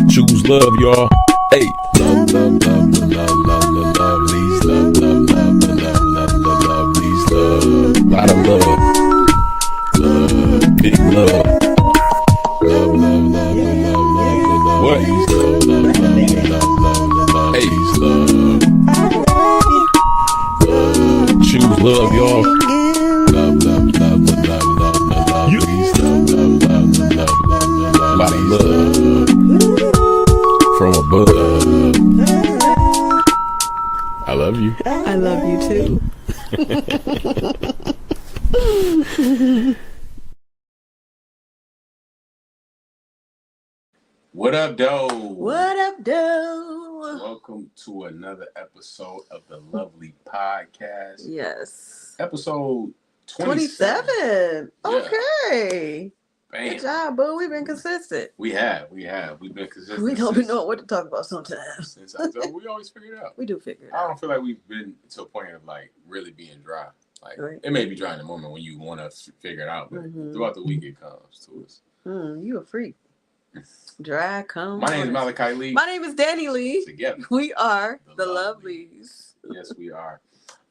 Choose love, y'all. Hey, love, love, love, love, love, love, love, please, love, love, love, love, love, love, love, please, love. Lot of love, love, big love, love, love, love, love, love, love, what? Please, love, love, love, love, love, love, hey, please, love. Choose love, y'all. Love, love, love, love, love, love, love, please, love, love, love, love, love, love, lot of love from above. I love you. I love you too. What up, doe? What up, doe? Welcome to another episode of the LuvLee podcast. Yes. Episode 27. Okay. Bam. Good job, boo. We've been consistent. We have. We've been consistent. We don't even know what to talk about sometimes. We always figure it out. We do figure it out. I don't feel like we've been to a point of like really being dry. Like right. It may be dry in the moment when you want to figure it out, but throughout the week it comes to us. You a freak. Dry come. My name is Malachi Lee. My name is Danny Lee. Together. We are the LuvLees. Yes, we are.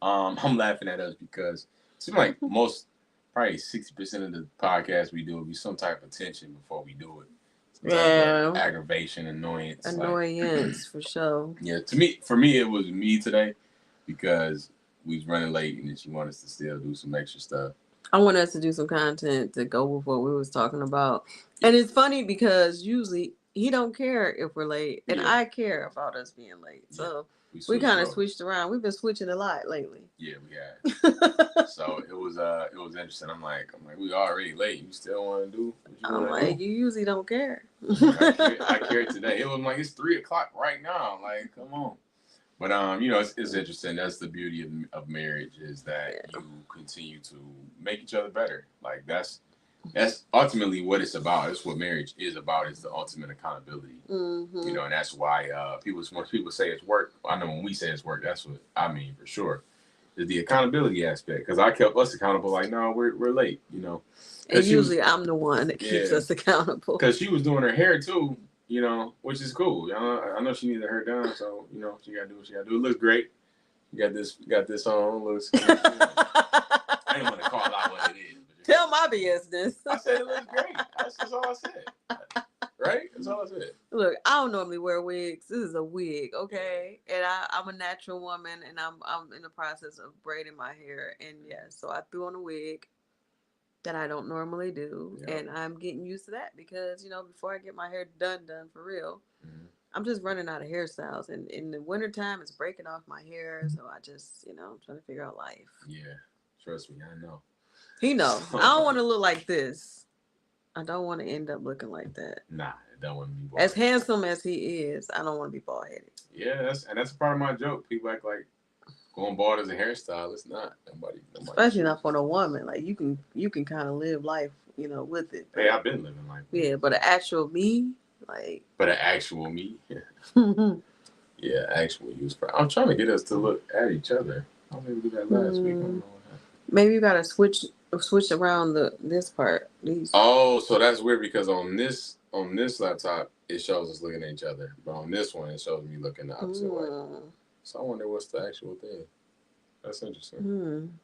I'm laughing at us because it seems like probably 60% of the podcast we do will be some type of tension before we do it. Yeah. Aggravation, annoyance. Annoyance, for sure. Yeah, for me, it was me today because we was running late and then she wanted us to still do some extra stuff. I want us to do some content to go with what we was talking about. And it's funny because usually he don't care if we're late and I care about us being late. So we kind of switched around. We've been switching a lot lately. Yeah, we have. So it was interesting. I'm like, we already late. You still want to do what you want to do? You usually don't care. I care today. It was like, it's 3:00 right now. Like, come on. But it's interesting. That's the beauty of marriage is that you continue to make each other better. Like that's ultimately what it's about. That's what marriage is about. Is the ultimate accountability. Mm-hmm. And that's why most people say it's work. I know when we say it's work, that's what I mean for sure. Is the accountability aspect because I kept us accountable. Like, no, we're late. And usually I'm the one that keeps us accountable. Because she was doing her hair too. Which is cool. I know she needed her hair done, so she gotta do what she gotta do. It looks great. You got this on. Looks. I didn't want to call out what it is. Tell my business. I said it looks great. That's all I said. Right? That's all I said. Look, I don't normally wear wigs. This is a wig, okay? And I'm a natural woman, and I'm in the process of braiding my hair, and so I threw on a wig that I don't normally do, and I'm getting used to that because before I get my hair done for real, I'm just running out of hairstyles, and in the wintertime it's breaking off my hair, so I just I'm trying to figure out life. Yeah, trust me, I know. He knows. I don't want to look like this. I don't want to end up looking like that. Nah, I don't want to be bald. As handsome as he is, I don't want to be bald headed. Yeah, that's a part of my joke. People act like going bald as a hairstyle. It's not. Nobody especially not for a woman. Like you can kind of live life, with it. Hey, I've been living life. Yeah, but an actual me, like. But an actual me. Yeah, actual you. I'm trying to get us to look at each other. I don't think we did that last week. I don't know what happened. Maybe you gotta switch around this part. Oh, so that's weird because on this laptop it shows us looking at each other, but on this one it shows me looking the opposite way. So I wonder what's the actual thing. That's interesting.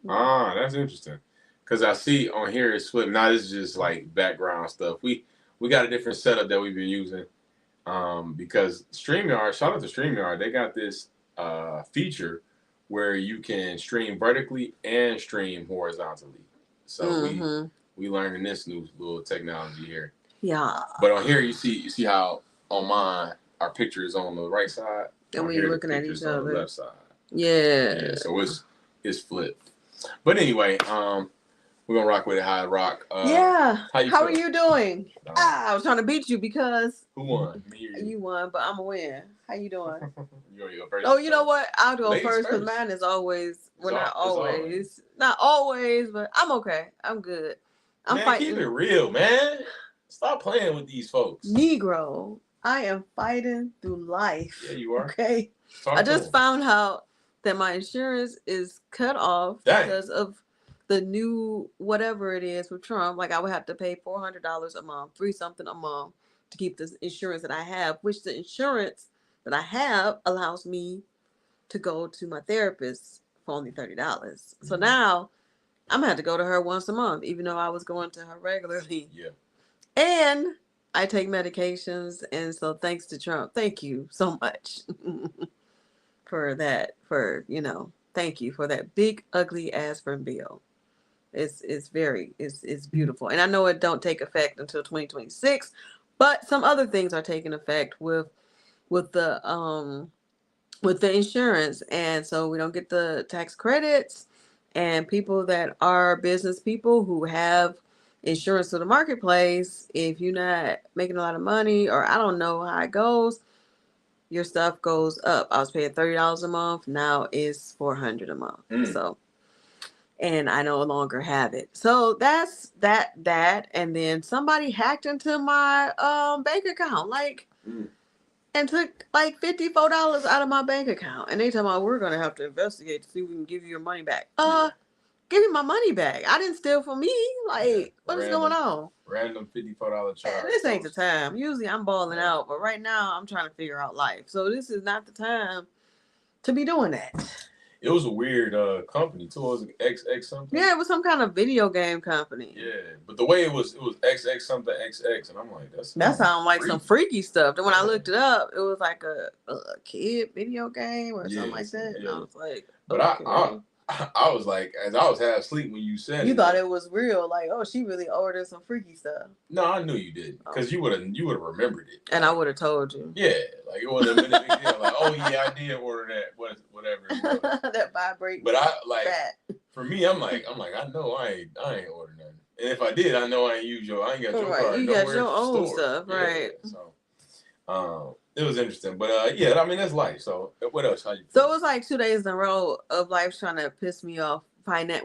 That's interesting. Because I see on here it's flipped. Now this is just like background stuff. We got a different setup that we've been using. Because StreamYard, shout out to StreamYard, they got this feature where you can stream vertically and stream horizontally. So we learning this new little technology here. Yeah. But on here you see how on mine our picture is on the right side and we're looking at each other on the left side. Yeah. So it's flipped. But anyway, we're gonna rock with it. How I rock. How are you doing? I was trying to beat you because who won? Me or you? You won, but I'm gonna win. How you doing? You want to go first? Oh, you know what? I'll go first because mine is always. Well, not always. Not always, but I'm okay. I'm good. I'm fighting. Keep it real, man. Stop playing with these folks. Negro, I am fighting through life. Yeah, you are. Okay. I just found out that my insurance is cut off because of the new whatever it is with Trump, like I would have to pay $400 a month, three something a month to keep this insurance that I have, which the insurance that I have allows me to go to my therapist for only $30. So now I'm gonna have to go to her once a month, even though I was going to her regularly. Yeah. And I take medications, and so thanks to Trump, thank you so much for that. Thank you for that big ugly aspirin bill. It's beautiful, and I know it don't take effect until 2026, but some other things are taking effect with the with the insurance, and so we don't get the tax credits. And people that are business people who have insurance to the marketplace, if you're not making a lot of money, or I don't know how it goes, your stuff goes up. I was paying $30 a month, now it's $400 a month. So, and I no longer have it. So that's that. And then somebody hacked into my bank account, and took like $54 out of my bank account. And they told me, we're gonna have to investigate to see if we can give you your money back. Give me my money back. I didn't steal from me. What is going on? Random $54 charge. This ain't the time. Usually I'm balling out, but right now I'm trying to figure out life. So this is not the time to be doing that. It was a weird company too. It was XX something. Yeah, it was some kind of video game company. Yeah, but the way it was XX something XX, and I'm like, that sounds like some freaky stuff. And when I looked it up, it was like a kid video game or something like that. And I was like, but okay. I was like, as I was half asleep when you said you thought it was real, like, oh, she really ordered some freaky stuff. No, I knew you did, because you would have remembered it, and I would have told you. Yeah, like it would have been a big deal. Like, oh yeah, I did order that, whatever. That vibrate. But I like for me, I'm like, I know I ain't ordered nothing, and if I did, I know I ain't got your card. You got your own stuff, right? So, it was interesting, but yeah, I mean that's life. So what else? How you feel? So it was like 2 days in a row of life trying to piss me off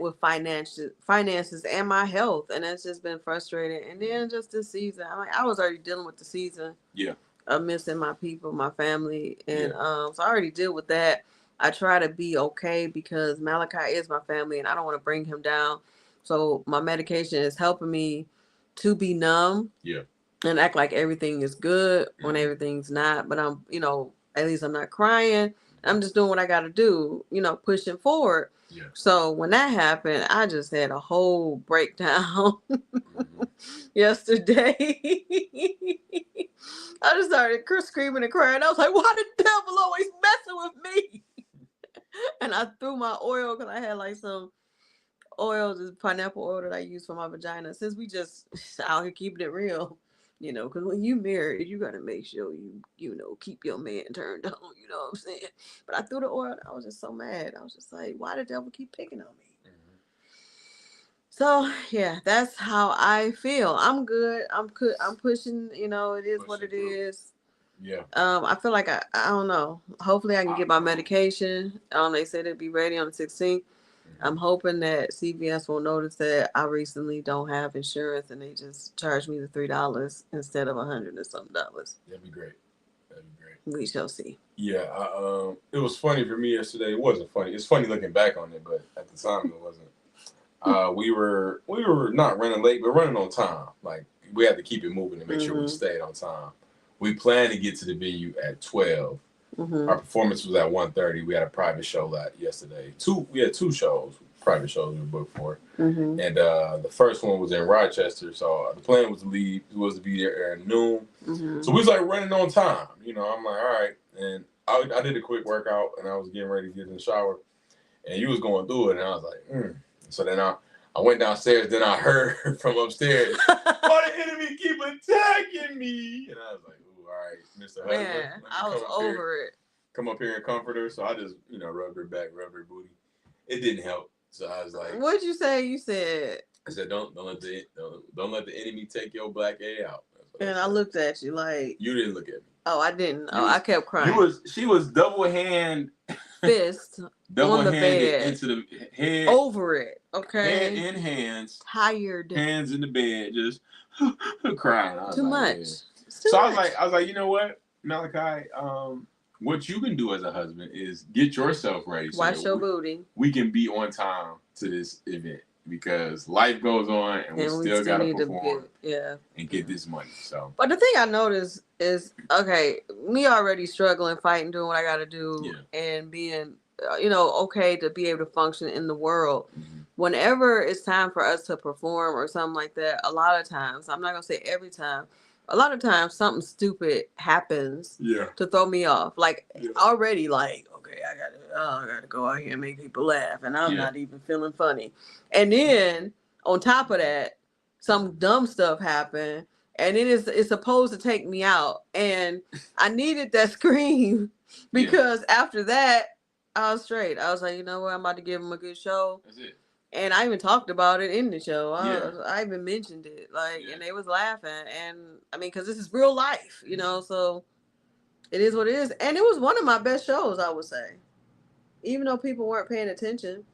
with finances and my health, and it's just been frustrating. And then just this season, I was already dealing with the season. Yeah. Of missing my people, my family, and so I already deal with that. I try to be okay because Malachi is my family, and I don't want to bring him down. So my medication is helping me to be numb. Yeah. And act like everything is good when everything's not. But I'm, at least I'm not crying. I'm just doing what I got to do, pushing forward. Yeah. So when that happened, I just had a whole breakdown yesterday. I just started screaming and crying. I was like, why the devil always messing with me? And I threw my oil, because I had like some oil, this pineapple oil that I use for my vagina. Since we just out here keeping it real. Because when you married, you got to make sure you keep your man turned on. You know what I'm saying? But I threw the oil. I was just so mad. I was just like, why the devil keep picking on me? Mm-hmm. So, yeah, that's how I feel. I'm good. I'm pushing, it is what it is. Yeah. I feel like I don't know. Hopefully I can get my medication. They said it'd be ready on the 16th. I'm hoping that CVS will notice that I recently don't have insurance and they just charge me the $3 instead of $100 and something. That'd be great. We shall see. Yeah, it was funny for me yesterday. It wasn't funny. It's funny looking back on it, but at the time it wasn't. We were not running late, but running on time. Like we had to keep it moving to make sure we stayed on time. We planned to get to the venue at 12. Mm-hmm. Our performance was at 1:30. We had a private show yesterday. We had two private shows we were booked for. Mm-hmm. And the first one was in Rochester. So the plan was to be there at noon. Mm-hmm. So we was like running on time. I'm like, all right. And I did a quick workout and I was getting ready to get in the shower. And you was going through it and I was like, So then I went downstairs. Then I heard from upstairs, why the enemy keep attacking me? And I was like, all right, Mr. Husband. Man, I was over it. Come up here and comfort her. So I just, rubbed her back, rubbed her booty. It didn't help. So I was like, what'd you say? You said, I said, don't let the enemy take your black A out. And I looked at you like, you didn't look at me. Oh, I didn't. I kept crying. She was double hand fist on the bed into the head over it. Okay. Head in hands. Tired. Hands in the bed, just crying. Too much. So I was like, you know what, Malachi? What you can do as a husband is get yourself ready. Watch your booty. We can be on time to this event. because life goes on, and we still gotta need perform to and get this money. So, but the thing I noticed is, okay, me already struggling, fighting, doing what I got to do, and being, okay to be able to function in the world. mm-hmm. Whenever it's time for us to perform or something like that, a lot of times, I'm not gonna say every time, a lot of times something stupid happens to throw me off. Like already, like, okay, I gotta go out here and make people laugh, and I'm not even feeling funny. And then on top of that, some dumb stuff happened, and it's supposed to take me out, and I needed that scream because after that I was straight. I was like, you know what, I'm about to give him a good show. That's it. And I even talked about it in the show. I even mentioned it, and they was laughing. And I mean, because this is real life, so it is what it is. And it was one of my best shows, I would say, even though people weren't paying attention.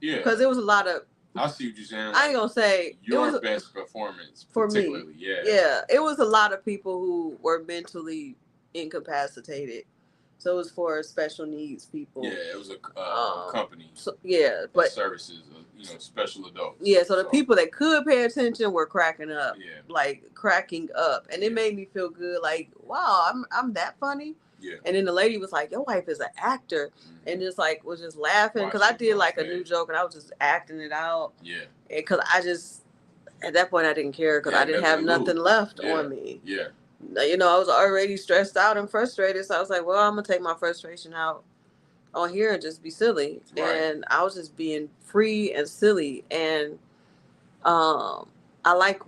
Yeah, because it was a lot of. I see what you're saying. I ain't gonna say your best performance for me. Yeah, it was a lot of people who were mentally incapacitated. So it was for special needs people. Yeah, it was a company. So, but services, special adults. Yeah, so the people that could pay attention were cracking up. Yeah, like cracking up, and it made me feel good. Like, wow, I'm that funny. Yeah. And then the lady was like, "Your wife is an actor," and just like was just laughing because I did like a new joke and I was just acting it out. Yeah. Because I just at that point I didn't care because I didn't have nothing left on me. Yeah. I was already stressed out and frustrated, so I was like, well, I'm gonna take my frustration out on here and just be silly. Right. And I was just being free and silly, and I like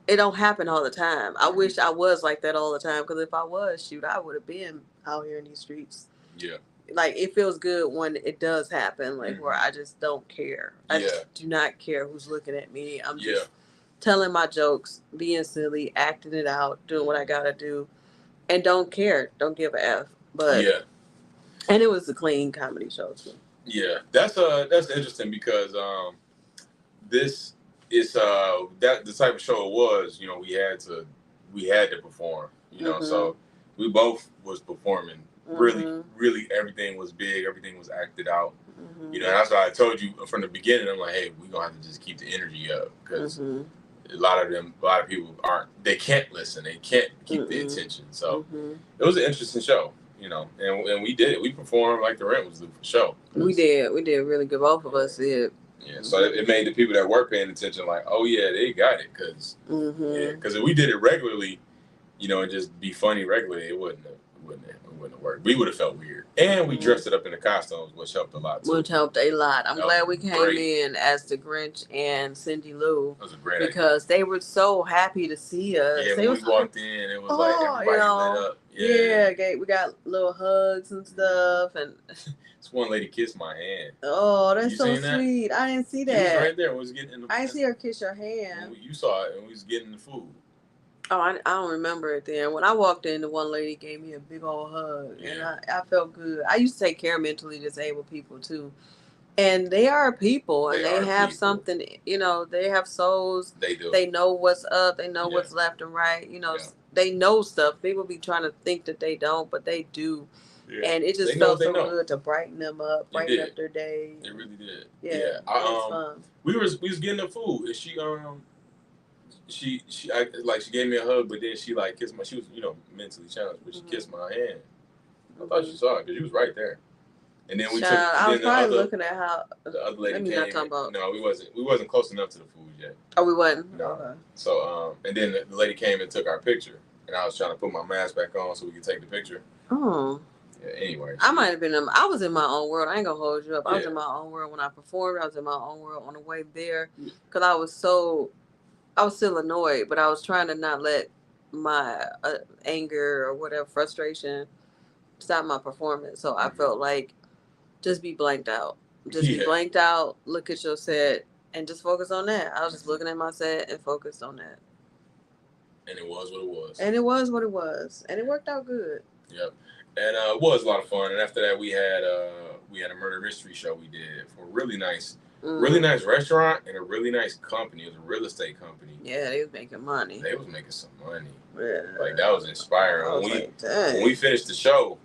it. Don't happen all the time. I wish I was like that all the time, because if I was, shoot, I would have been out here in these streets. Yeah. Like, it feels good when it does happen, like where I just don't care. I just do not care who's looking at me. I'm just telling my jokes, being silly, acting it out, doing what I gotta do, and don't care, don't give a F. But and it was a clean comedy show too. Yeah, that's interesting because this is that the type of show it was. We had to perform. So we both was performing. Really, everything was big. Everything was acted out. And that's why I told you from the beginning. I'm like, hey, we're gonna have to just keep the energy up because. A lot of people they can't listen. They can't keep the attention. So it was an interesting show, and we did it. We performed like the rent was the show. We did really good. Both of us did. Yeah. So it made the people that were paying attention like, oh yeah, they got it. Because if we did it regularly, and just be funny regularly, it wouldn't have worked. We would have felt weird. And we dressed it up in the costumes, which helped a lot too. Which helped a lot. I'm glad we came in as the Grinch and Cindy Lou. That was a great because idea. They were so happy to see us. Yeah, when we walked in, it was like everybody lit up. Yeah, we got little hugs and stuff. And this one lady kissed my hand. Oh, that's so sweet. I didn't see that. She was right there. We was getting in the I didn't see her kiss your hand. You saw it, and we was getting the food. Oh, I don't remember it then. When I walked in, the one lady gave me a big old hug, and I felt good. I used to take care of mentally disabled people too, and they are people, and they have something. They have souls. They do. They know what's up. They know what's left and right. They know stuff. People be trying to think that they don't, but they do. Yeah. And it just felt so good to brighten them up, brighten up their day. It really did. Yeah, it was fun. We was getting the food, and she gave me a hug, but then she kissed she was mentally challenged, but she kissed my hand. I thought she saw it because she was right there. And then I was probably looking at how the other lady came. No, we wasn't close enough to the food yet. Oh, we wasn't. No. Okay. So and then the lady came and took our picture, and I was trying to put my mask back on so we could take the picture. Oh. Yeah. Anyway. I might have been. I was in my own world. I ain't gonna hold you up. I was in my own world when I performed. I was in my own world on the way there because I was still annoyed, but I was trying to not let my anger or whatever, frustration, stop my performance. So I felt like just be blanked out. Just be blanked out, look at your set, and just focus on that. I was just looking at my set and focused on that. And it was what it was. And it was what it was. And it worked out good. Yep. And it was a lot of fun. And after that, we had a murder mystery show we did for a really nice restaurant and a really nice company. It was a real estate company. Yeah, they was making money. They was making some money. Yeah. That was inspiring. When we finished the show,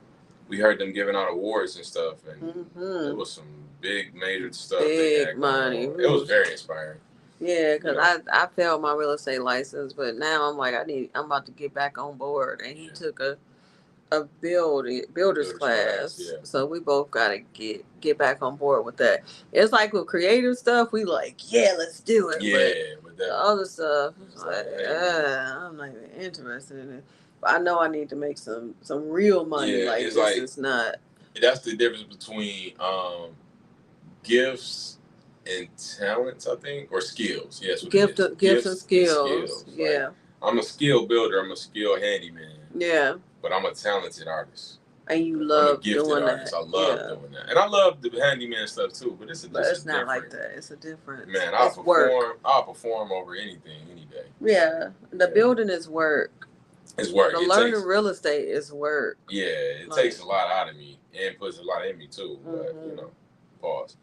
we heard them giving out awards and stuff, and it was some big major stuff. Big money. It was very inspiring. Yeah, because I failed my real estate license, but now I'm like I'm about to get back on board, and he took a builder's class. Yeah. So we both gotta get back on board with that. It's like with creative stuff, we like, yeah, let's do it. Yeah, but the other stuff, like, I'm not even interested in it. But I know I need to make some real money. Yeah, it's this is not. That's the difference between gifts and talents, I think, or skills. Yes, gifts and skills. Yeah, like, I'm a skill builder. I'm a skill handyman. Yeah. But I'm a talented artist. And you love I'm a gifted doing artist. that. I love doing that. And I love the handyman stuff too, but it's not like that. It's a difference. Man, I'll perform over anything, any day. Yeah. The building is work. It's work. Learning real estate is work. Yeah, it takes a lot out of me and puts a lot in me too. But pause.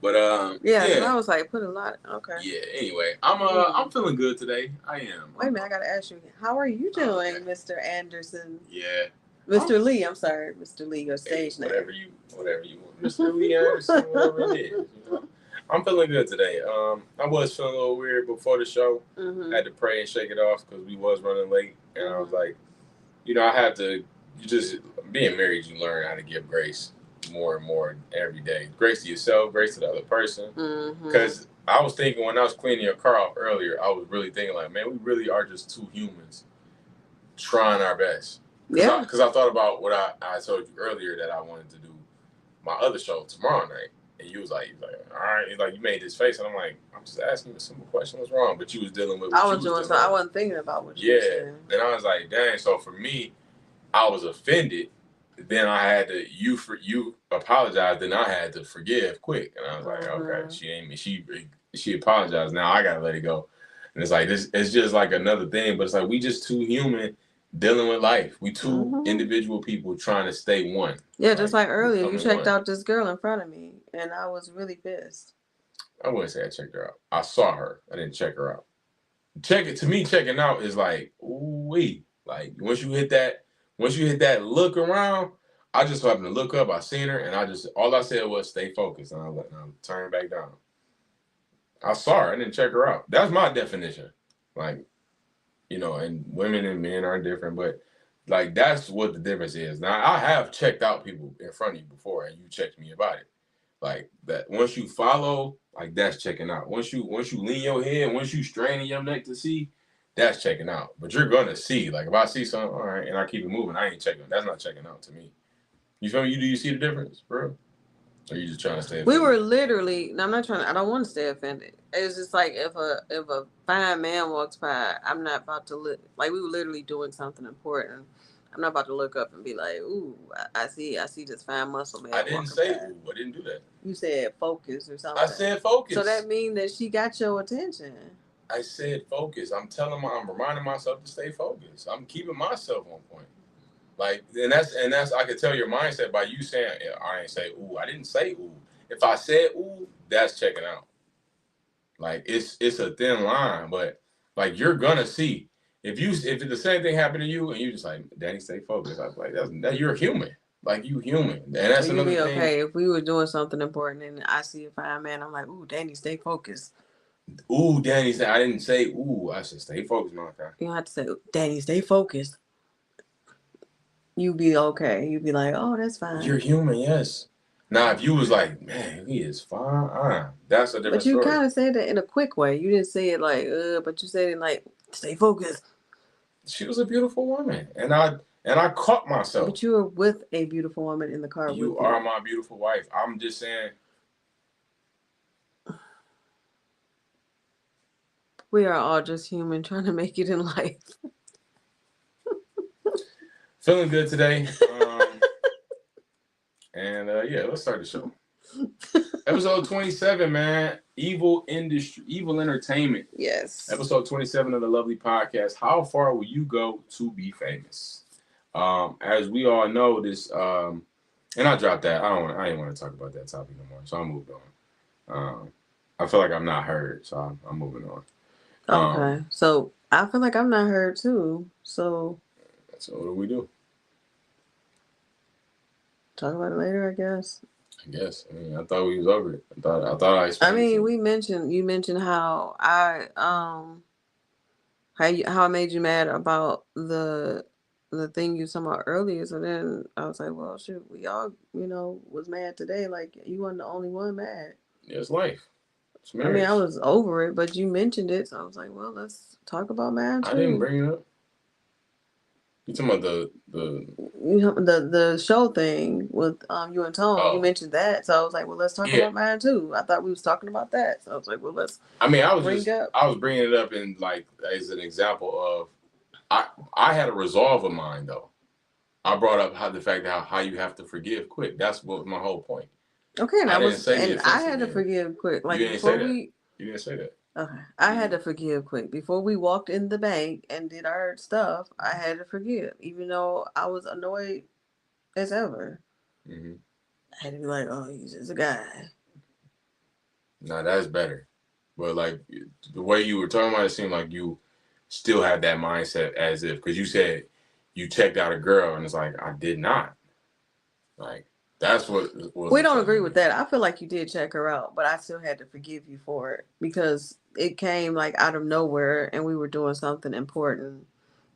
But I was like, put a lot. Okay. Yeah. Anyway, I'm feeling good today. I am. Wait a minute, I gotta ask you, how are you doing, Mr. Anderson? Yeah. Mr. Lee, I'm sorry, Mr. Lee, your stage name. Whatever you want, Mr. Lee Anderson, whatever it is. You know? I'm feeling good today. I was feeling a little weird before the show. Had to pray and shake it off because we was running late, and I was like, I had to. You just being married, you learn how to give grace more and more every day. Grace to yourself, grace to the other person. Because I was thinking when I was cleaning your car off earlier, I was really thinking like, man, we really are just two humans trying our best. Because I thought about what I told you earlier that I wanted to do my other show tomorrow night. And you was like, all right. He's like, you made this face. And I'm like, I'm just asking you a simple question. What's wrong? But you was dealing with what I was doing. So I wasn't thinking about what you were saying. And I was like, dang. So for me, I was offended. Then I had to, you apologized. Then I had to forgive quick. And I was like, okay, she apologized. Now I got to let it go. And it's like, it's just like another thing. But it's like, we just too human dealing with life. We two individual people trying to stay one. Yeah, just like earlier, you checked out this girl in front of me, and I was really pissed. I wouldn't say I checked her out. I saw her. I didn't check her out. Checking out is like, ooh-wee. Like once you hit that look around, I just happened to look up. I seen her, and all I said was stay focused, and I'm turning back down. I saw her. I didn't check her out. That's my definition. Like. And women and men are different, but like that's what the difference is. Now I have checked out people in front of you before, and you checked me about it. Like that. Once you follow, like that's checking out. Once you lean your head, once you straining your neck to see, that's checking out. But you're gonna see. Like if I see something, all right, and I keep it moving, I ain't checking. That's not checking out to me. You feel me? Do you see the difference, bro? Or are you just trying to stay offended? We were literally. No, I'm not trying. I don't want to stay offended. It's just like if a fine man walks by, I'm not about to look. Like we were literally doing something important. I'm not about to look up and be like, "Ooh, I see this fine muscle man." I didn't say ooh. I didn't do that. You said focus or something. I said focus. So that means that she got your attention. I said focus. I'm reminding myself to stay focused. I'm keeping myself on point. Like, and that's I could tell your mindset by you saying, I ain't say ooh. I didn't say ooh. If I said ooh, that's checking out. Like it's a thin line, but like you're gonna see if the same thing happened to you and you just like, Danny, stay focused. I was like, that you're human. Like you human, and that's another thing. Okay, if we were doing something important and I see a fine man, I'm like, ooh, Danny, stay focused. Ooh, Danny said I didn't say ooh. I said stay focused, motherfucker. You don't have to say, Danny, stay focused. You be okay. You be like, oh, that's fine. You're human, yes. Now, if you was like, man, he is fine, that's a different story. But you kind of said that in a quick way. You didn't say it like, but you said it like, stay focused. She was a beautiful woman, and I caught myself. But you were with a beautiful woman in the car. You are my beautiful wife. I'm just saying. We are all just human trying to make it in life. Feeling good today. And let's start the show. Episode 27, man. Evil entertainment. Yes. Episode 27 of the LuvLee podcast. How far will you go to be famous? As we all know, this and I dropped that. I didn't want to talk about that topic no more, so I moved on. I feel like I'm not heard, so I'm moving on. Okay. So I feel like I'm not heard too. So what do we do? Talk about it later, I guess. I guess. I mean, I thought we was over it. I explained it to you. You mentioned how how I made you mad about the thing you talking about earlier. So then I was like, well, shoot, we all was mad today. Like you weren't the only one mad. Yeah, it's life. It's I mean, marriage. I was over it, but you mentioned it, so I was like, well, let's talk about mad too. I didn't bring it up. You talking about the show thing with you and Tone? Oh. You mentioned that, so I was like, well, let's talk about mad too. I thought we was talking about that, so I was like, well, let's. I mean, I was bringing it up in like as an example of I had a resolve of mine though. I brought up how you have to forgive quick. That's what my whole point. Okay, and I had to forgive quick. Like you didn't say that. You didn't say that. Okay, I had to forgive quick before we walked in the bank and did our stuff. I had to forgive, even though I was annoyed as ever. Mm-hmm. I had to be like, "Oh, he's just a guy." No, that's better. But like the way you were talking about it seemed like you still had that mindset as if because you said you checked out a girl and it's like I did not. Like that's what we don't agree with that. I feel like you did check her out, but I still had to forgive you for it because it came like out of nowhere and we were doing something important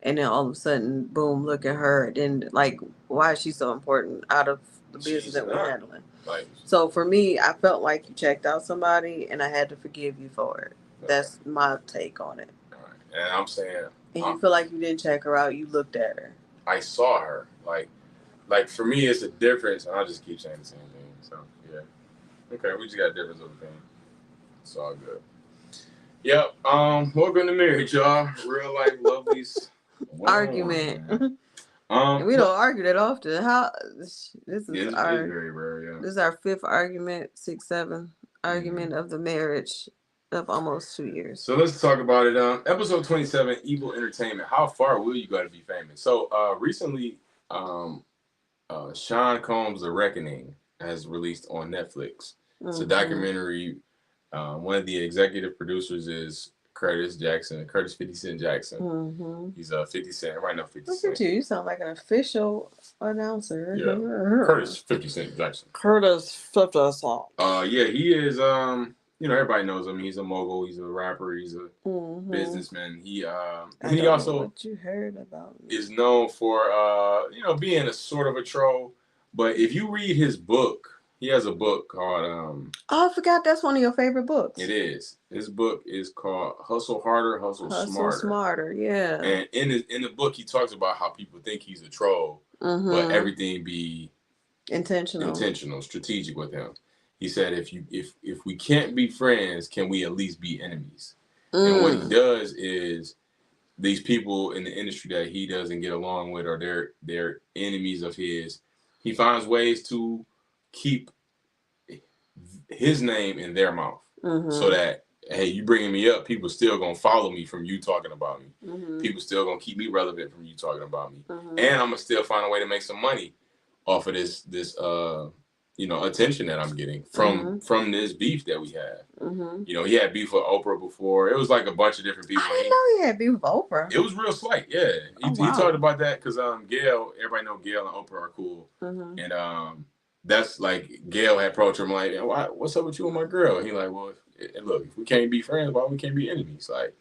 and then all of a sudden, boom, look at her. And like, why is she so important out of the business that we're handling? Like, so for me, I felt like you checked out somebody and I had to forgive you for it. Okay. That's my take on it. All right. And I'm saying. And you feel like you didn't check her out, you looked at her. I saw her. Like for me, it's a difference. And I'll just keep saying the same thing. So, yeah. Okay, we just got a difference of opinion. It's all good. Yep. Welcome to marriage, y'all. Real life LuvLee's argument. And we don't argue that often. This is very rare, yeah. This is our fifth argument, 6, 7 argument of the marriage of almost 2 years. So let's talk about it. Episode 27, Evil Entertainment. How far will you go to be famous? So recently, Sean Combs' The Reckoning has released on Netflix. It's a documentary. One of the executive producers is Curtis 50 Cent Jackson. Mm-hmm. He's 50 Cent, right now 50 Cent. Look at you sound like an official announcer. Yeah. Curtis 50 Cent Jackson. Curtis 50 Cent. Yeah, he is, everybody knows him. He's a mogul, he's a rapper, he's a businessman. He also what you heard about me. Is known for being a sort of a troll. But if you read his book, he has a book called I forgot that's one of your favorite books. It is. His book is called Hustle Harder, Hustle Smarter. Yeah. And in the book he talks about how people think he's a troll, but everything be intentional, strategic with him. He said if we can't be friends, can we at least be enemies? And what he does is these people in the industry that he doesn't get along with or they're enemies of his, he finds ways to keep his name in their mouth so that, hey, you bringing me up, people still gonna follow me from you talking about me. People still gonna keep me relevant from you talking about me. And I'm gonna still find a way to make some money off of this attention that I'm getting from this beef that we have. He had beef with Oprah before. It was like a bunch of different people. I didn't know he had beef with Oprah. It was real slight, yeah. He talked about that because Gail, everybody know Gail and Oprah are cool. And that's like Gail had approached him like, what's up with you and my girl? And he like, well, look, if we can't be friends, why we can't be enemies? Like,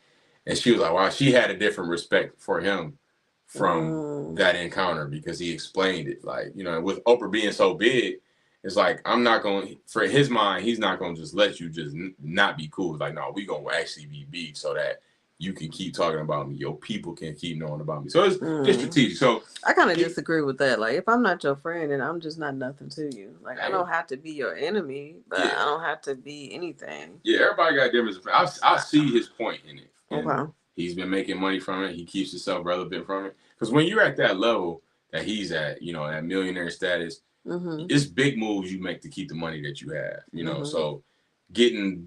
and she was like, wow, she had a different respect for him from that encounter because he explained it. Like, with Oprah being so big, it's like, I'm not going, for his mind, he's not going to just let you just not be cool. It's like, no, we going to actually be beef so that you can keep talking about me. Your people can keep knowing about me. So it's strategic. So I kind of disagree with that. Like, if I'm not your friend, then I'm just not nothing to you. Like, I don't have to be your enemy, but I don't have to be anything. Yeah, everybody got different. I see his point in it. Okay. He's been making money from it. He keeps himself relevant from it. Because when you're at that level that he's at, that millionaire status, it's big moves you make to keep the money that you have. So getting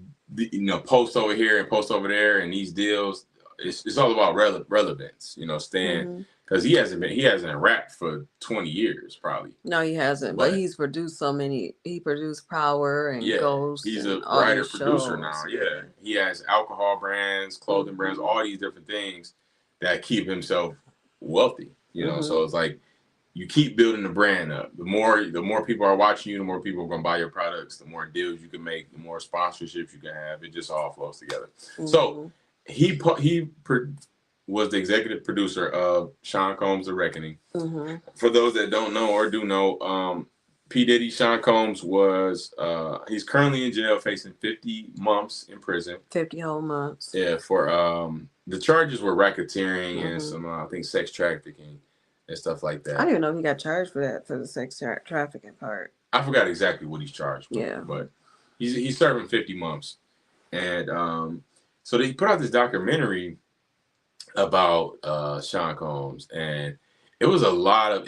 post over here and post over there and these deals, it's all about relevance, staying, because he hasn't rapped for 20 years probably. No, he hasn't, but he's produced he produced Power and Ghost. He's a writer producer now. Yeah, he has alcohol brands, clothing brands, all these different things that keep himself wealthy, so it's like you keep building the brand up. The more people are watching you, the more people are gonna buy your products. The more deals you can make, the more sponsorships you can have. It just all flows together. So he was the executive producer of Sean Combs' The Reckoning. For those that don't know or do know, P. Diddy, Sean Combs was he's currently in jail facing 50 months in prison. 50 whole months. Yeah, for the charges were racketeering and some I think sex trafficking and stuff like that. I didn't even know he got charged for that, for the sex trafficking part. I forgot exactly what he's charged with. Yeah, but he's serving 50 months, and so they put out this documentary about Sean Combs, and it was a lot of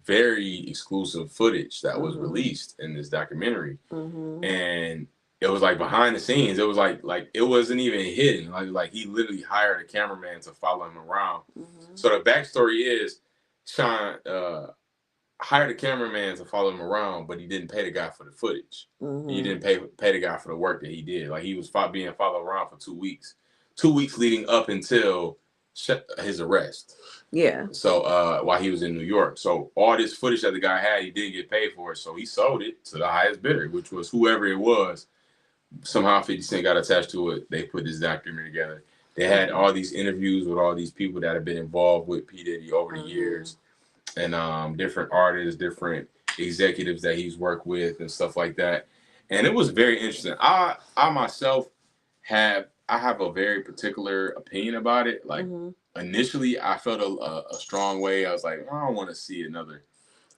very exclusive footage that was released in this documentary, and it was like behind the scenes. It was like it wasn't even hidden. Like he literally hired a cameraman to follow him around. So the backstory is Sean hired a cameraman to follow him around, but he didn't pay the guy for the footage. He didn't pay the guy for the work that he did. Like he was being followed around for 2 weeks. 2 weeks leading up until his arrest. Yeah. So while he was in New York. So all this footage that the guy had, he didn't get paid for it. So he sold it to the highest bidder, which was whoever it was. Somehow 50 Cent got attached to it. They put this documentary together. They had all these interviews with all these people that have been involved with P. Diddy over the years. And different artists, different executives that he's worked with and stuff like that. And it was very interesting. I myself have a very particular opinion about it. Like initially I felt a strong way. I was like, I don't want to see another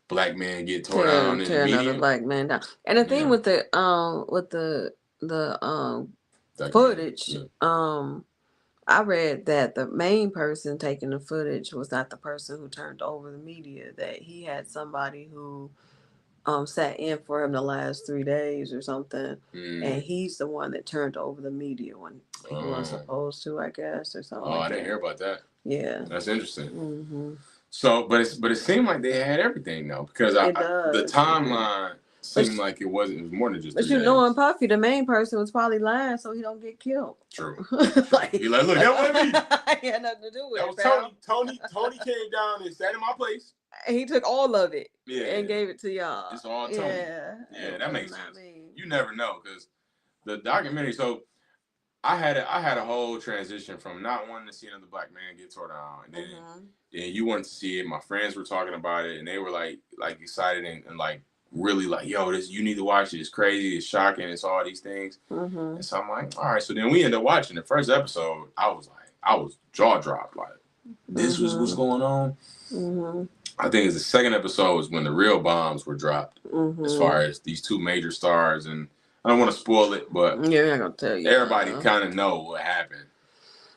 black man get torn down in the media. Another black man down. And the thing with the footage, I read that the main person taking the footage was not the person who turned over the media, that he had somebody who sat in for him the last 3 days or something, and he's the one that turned over the media when he wasn't supposed to, I guess, or something. I didn't hear about that. Yeah, that's interesting. So, but it seemed like they had everything though, because the timeline seemed like it was more than just. But you know, in Puffy, the main person was probably lying so he don't get killed. True. He like, look, that wasn't me. He had nothing to do with it. That was Tony. Tony came down and sat in my place. And he took all of it and gave it to y'all. It's all Tony. Yeah, that makes sense. You never know, because the documentary. So I had a whole transition from not wanting to see another black man get torn down, and then you wanted to see it. My friends were talking about it, and they were like excited and like really like, yo, this, you need to watch it. It's crazy. It's shocking. It's all these things. And so I'm like, all right. So then we ended up watching the first episode. I was jaw dropped. Like, this was what's going on. I think it's the second episode was when the real bombs were dropped, as far as these two major stars. And I don't want to spoil it, but I'm not gonna tell you. Everybody kind of know what happened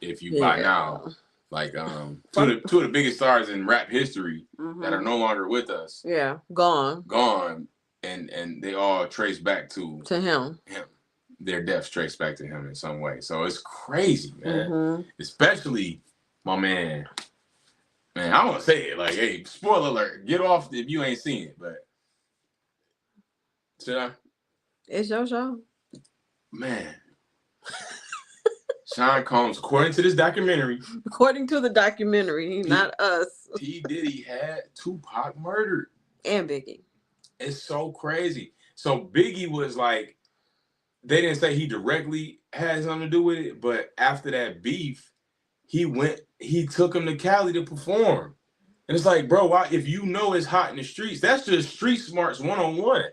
if you by now. Like two of the biggest stars in rap history that are no longer with us. Yeah, gone, and they all trace back to him. Their deaths trace back to him in some way. So it's crazy, man. Especially my man. Man, I don't want to say it. Like, hey, spoiler alert. Get off if you ain't seen it. But should I? It's your show, man. Sean Combs, according to this documentary. According to the documentary, not us. P. Diddy had Tupac murdered. And Biggie. It's so crazy. So Biggie was like, they didn't say he directly had something to do with it, but after that beef, he took him to Cali to perform. And it's like, bro, why, if you know it's hot in the streets, that's just street smarts 101.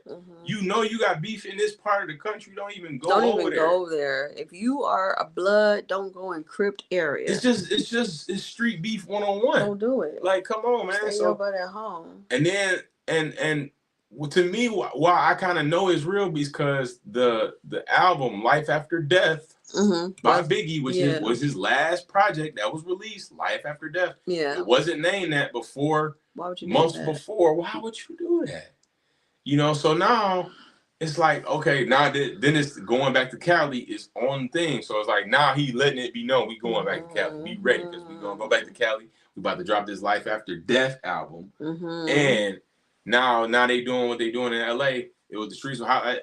You know you got beef in this part of the country, don't even go over there. If you are a blood, don't go in crypt area. It's street beef 101. Don't do it. Like, come on, man. Stay your butt at home. And then and to me, why I kind of know it's real, because the album Life After Death by Biggie, which was his last project that was released, Life After Death. Yeah, it wasn't named that before. Why would you months before? Why would you do that? You know, so now it's like, okay, now then it's going back to Cali is on thing. So it's like, now he letting it be known we going back to Cali. Be ready, because we gonna go back to Cali. We about to drop this Life After Death album, and now they doing what they doing in LA. It was the streets of how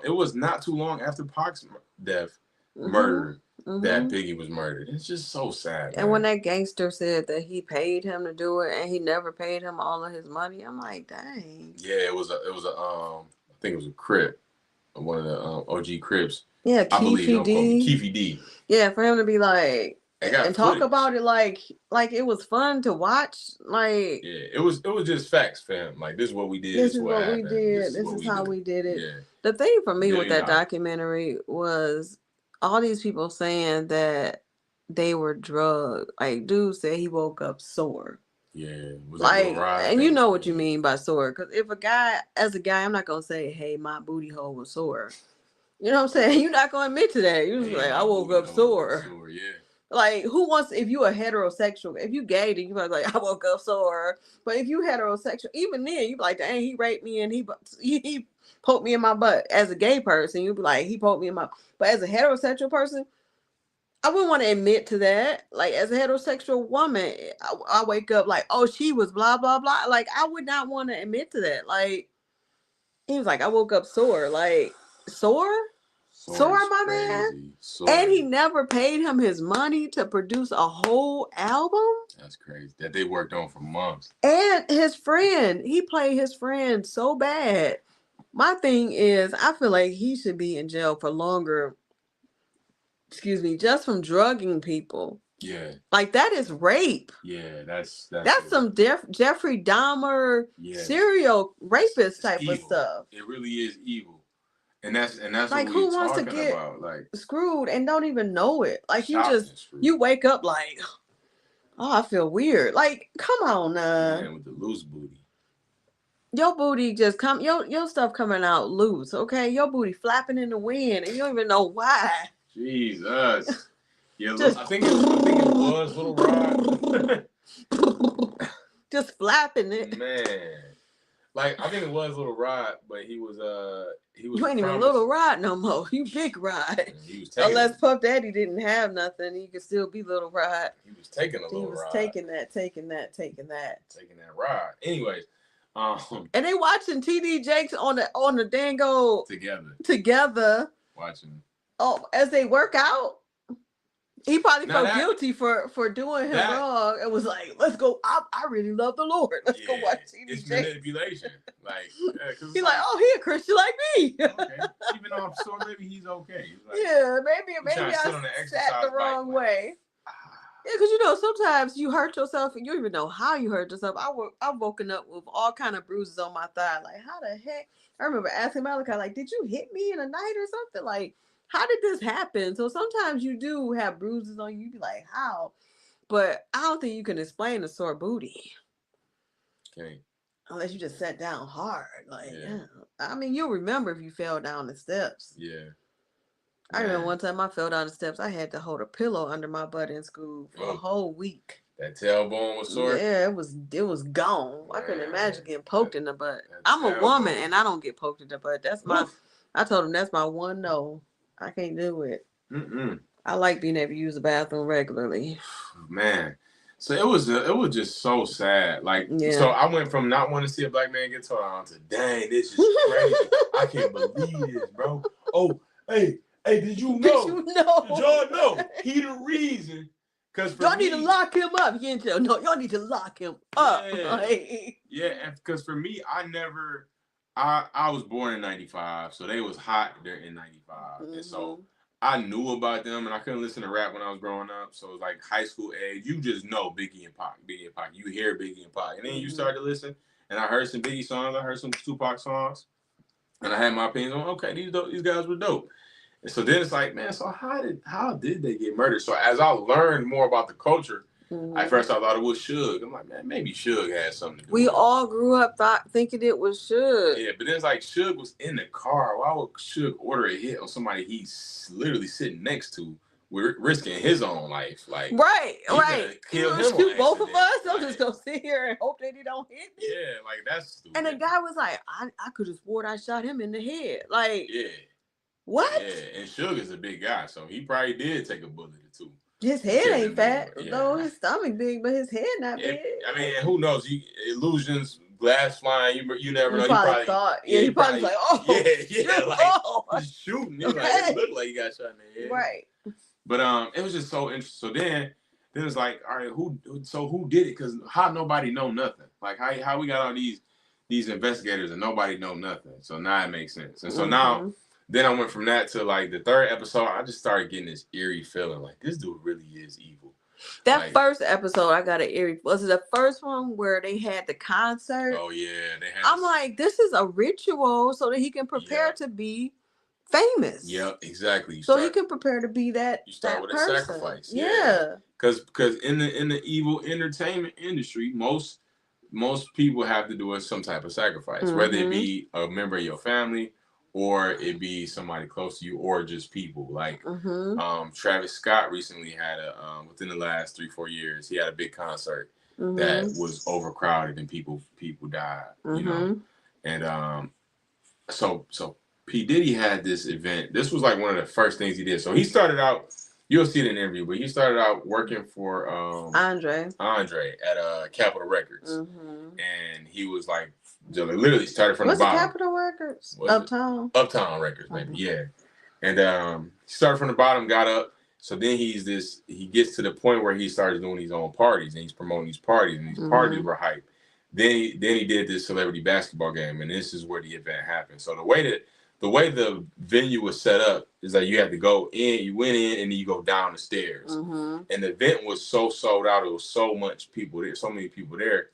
it was not too long after Pac's death murdered that Biggie was murdered. It's just so sad. And when that gangster said that he paid him to do it and he never paid him all of his money, I'm like, dang. Yeah, it was I think it was a Crip, one of the OG Crips. Yeah, I believe Keefy D. Yeah, for him to be like and talk about it like it was fun to watch. Like, yeah, it was just facts, fam. Like, this is what we did. This is what we did. This is how we did it. Yeah. The thing for me with that documentary was all these people saying that they were drugged. Like, dude said he woke up sore. Yeah, was like, and you know what you mean by sore. Because if as a guy, I'm not gonna say, "Hey, my booty hole was sore." You know what I'm saying? You're not gonna admit to that. You're just like, "I woke up sore." Yeah. Like, who wants? If you a heterosexual, if you gay, then you be like, "I woke up sore." But if you heterosexual, even then, you be like, "Dang, he raped me and he poked me in my butt." As a gay person, you be like, "He poked me in my." But as a heterosexual person, I wouldn't want to admit to that. Like, as a heterosexual woman, I wake up like, oh, she was blah, blah, blah. Like, I would not want to admit to that. Like, he was like, I woke up sore. Like, sore, my man? Sore. And he never paid him his money to produce a whole album? That's crazy. That they worked on for months. And his friend, he played his friend so bad. My thing is, I feel like he should be in jail for longer. Excuse me, just from drugging people. Yeah. Like, that is rape. Yeah, that's some Jeffrey Dahmer serial rapist type of stuff. It really is evil. And that's like, what who we're wants to get about. Like, screwed and don't even know it. Like, you wake up like, oh, I feel weird. Like, come on, man, with the loose booty. Your booty just your stuff coming out loose, okay? Your booty flapping in the wind and you don't even know why. Jesus. Yeah, I think it was Little Rod. Just flapping it. Man. Like, I think it was Little Rod, but he was You ain't even Little Rod no more. You Big Rod. Unless Puff Daddy didn't have nothing, he could still be Little Rod. He was taking a Little Rod. He was taking that rod. Anyways, and they watching TD Jakes on the dango together. Watching. Oh, as they work out, he probably felt guilty for doing him wrong. It was like, let's go. I really love the Lord. Let's go watch TD Jakes. It's manipulation. Like, he's like, oh, he a Christian like me. Okay. Even though I'm sure maybe he's okay. Like, yeah, maybe I sat the wrong way. Yeah, because sometimes you hurt yourself and you don't even know how you hurt yourself. I've woken up with all kind of bruises on my thigh. Like, how the heck? I remember asking Malachi, like, did you hit me in the night or something? Like, how did this happen? So sometimes you do have bruises on you. You be like, how? But I don't think you can explain a sore booty. Okay. Unless you just sat down hard. Like, yeah. I mean, you'll remember if you fell down the steps. Yeah. I remember one time I fell down the steps. I had to hold a pillow under my butt in school for a whole week. That tailbone was sore? Yeah, it was gone. Man. I couldn't imagine getting poked in the butt. I'm a woman and I don't get poked in the butt. That's I told him that's my one no. I can't do it. I like being able to use the bathroom regularly. Man. So it was just so sad. Like, so I went from not wanting to see a black man get tore on to, dang, this is crazy. I can't believe this, bro. Oh, hey, did you know? Did y'all know? He the reason. Y'all need to lock him up. No, y'all need to lock him up. Yeah, because for me, I was born in 95, so they was hot there in 95. And so I knew about them, and I couldn't listen to rap when I was growing up. So it was like high school age. You just know Biggie and Pac. You hear Biggie and Pac. And then you start to listen, and I heard some Biggie songs. I heard some Tupac songs. And I had my opinions on, okay, these guys were dope. And so then it's like, man, so how did they get murdered? So as I learned more about the culture, at first I thought it was Suge. I'm like, man, maybe Suge had something to do with it. We all grew up thinking it was Suge. Yeah, but then it's like Suge was in the car. Why would Suge order a hit on somebody he's literally sitting next to, risking his own life? Like, right. Kill him shoot both of us. Don't just go sit here and hope that he don't hit me. Yeah, like that's stupid. And the guy was like, I could have swore I shot him in the head. Like, yeah. What? Yeah, and Suge is a big guy, so he probably did take a bullet or two. His head ain't fat, though his stomach big, but his head not big. I mean, who knows? Illusions glass flying. You never You know. probably thought, yeah, he probably was like, oh, yeah, shoot, like oh, he's shooting. He's like, right, it looked like he got shot in the head. right. But it was just so interesting. So then it's like, all right, who did it? Because how nobody know nothing? Like how we got all these investigators and nobody know nothing. So now it makes sense. And so now then I went from that to like the third episode. I just started getting this eerie feeling like this dude really is evil. That like, first episode, I got an eerie. Was it the first one where they had the concert? Oh yeah, they had. I'm like, this is a ritual so that he can prepare to be famous. Yep, exactly. So he can prepare to be that. You start with person. a sacrifice. Yeah. Because in the evil entertainment industry, most people have to do some type of sacrifice, whether it be a member of your family, or it be somebody close to you, or just people. Like Travis Scott recently had within the last 3-4 years, he had a big concert that was overcrowded and people died. You know, and so P. Diddy had this event. This was like one of the first things he did. So he started out, you'll see it in the interview, but he started out working for Andre at Capitol Records. And he was like, literally started from the bottom. What's Capitol Records? Uptown? Uptown Records, maybe, yeah. And he started from the bottom, got up. So then he gets to the point where he starts doing his own parties, and he's promoting these parties, and these parties were hype. Then he did this celebrity basketball game, and this is where the event happened. So the way the venue was set up is that you had to go in, you went in, and then you go down the stairs. And the event was so sold out. It was so much people there, so many people there,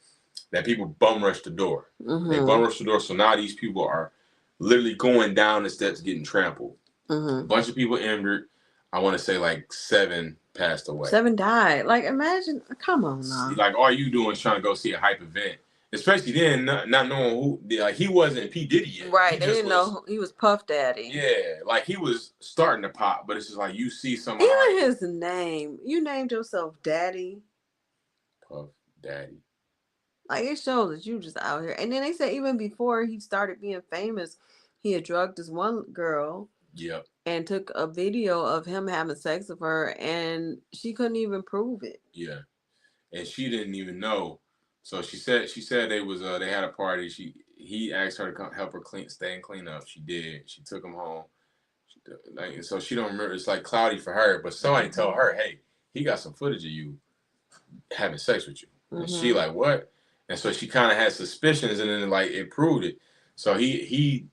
that people bum rushed the door. They bum rushed the door. So now these people are literally going down the steps, getting trampled. A bunch of people injured. I want to say like 7 passed away. 7 died. Like, imagine, come on now. Like, all you doing is trying to go see a hype event. Especially then, not knowing who, like, he wasn't P. Diddy yet. Right, they didn't know he was Puff Daddy. Yeah, like, he was starting to pop, but it's just like, you see someone. Even his name, you named yourself Daddy. Puff Daddy. Like, it shows that you just out here. And then they said even before he started being famous, he had drugged this one girl. Yep. And took a video of him having sex with her, and she couldn't even prove it. Yeah, and she didn't even know. So she said they had a party. He asked her to come help her stay and clean up. She did. She took him home. So she don't remember. It's like cloudy for her. But somebody told her, "Hey, he got some footage of you having sex with you." And she like, "What?" And so she kind of had suspicions, and then like it proved it. So he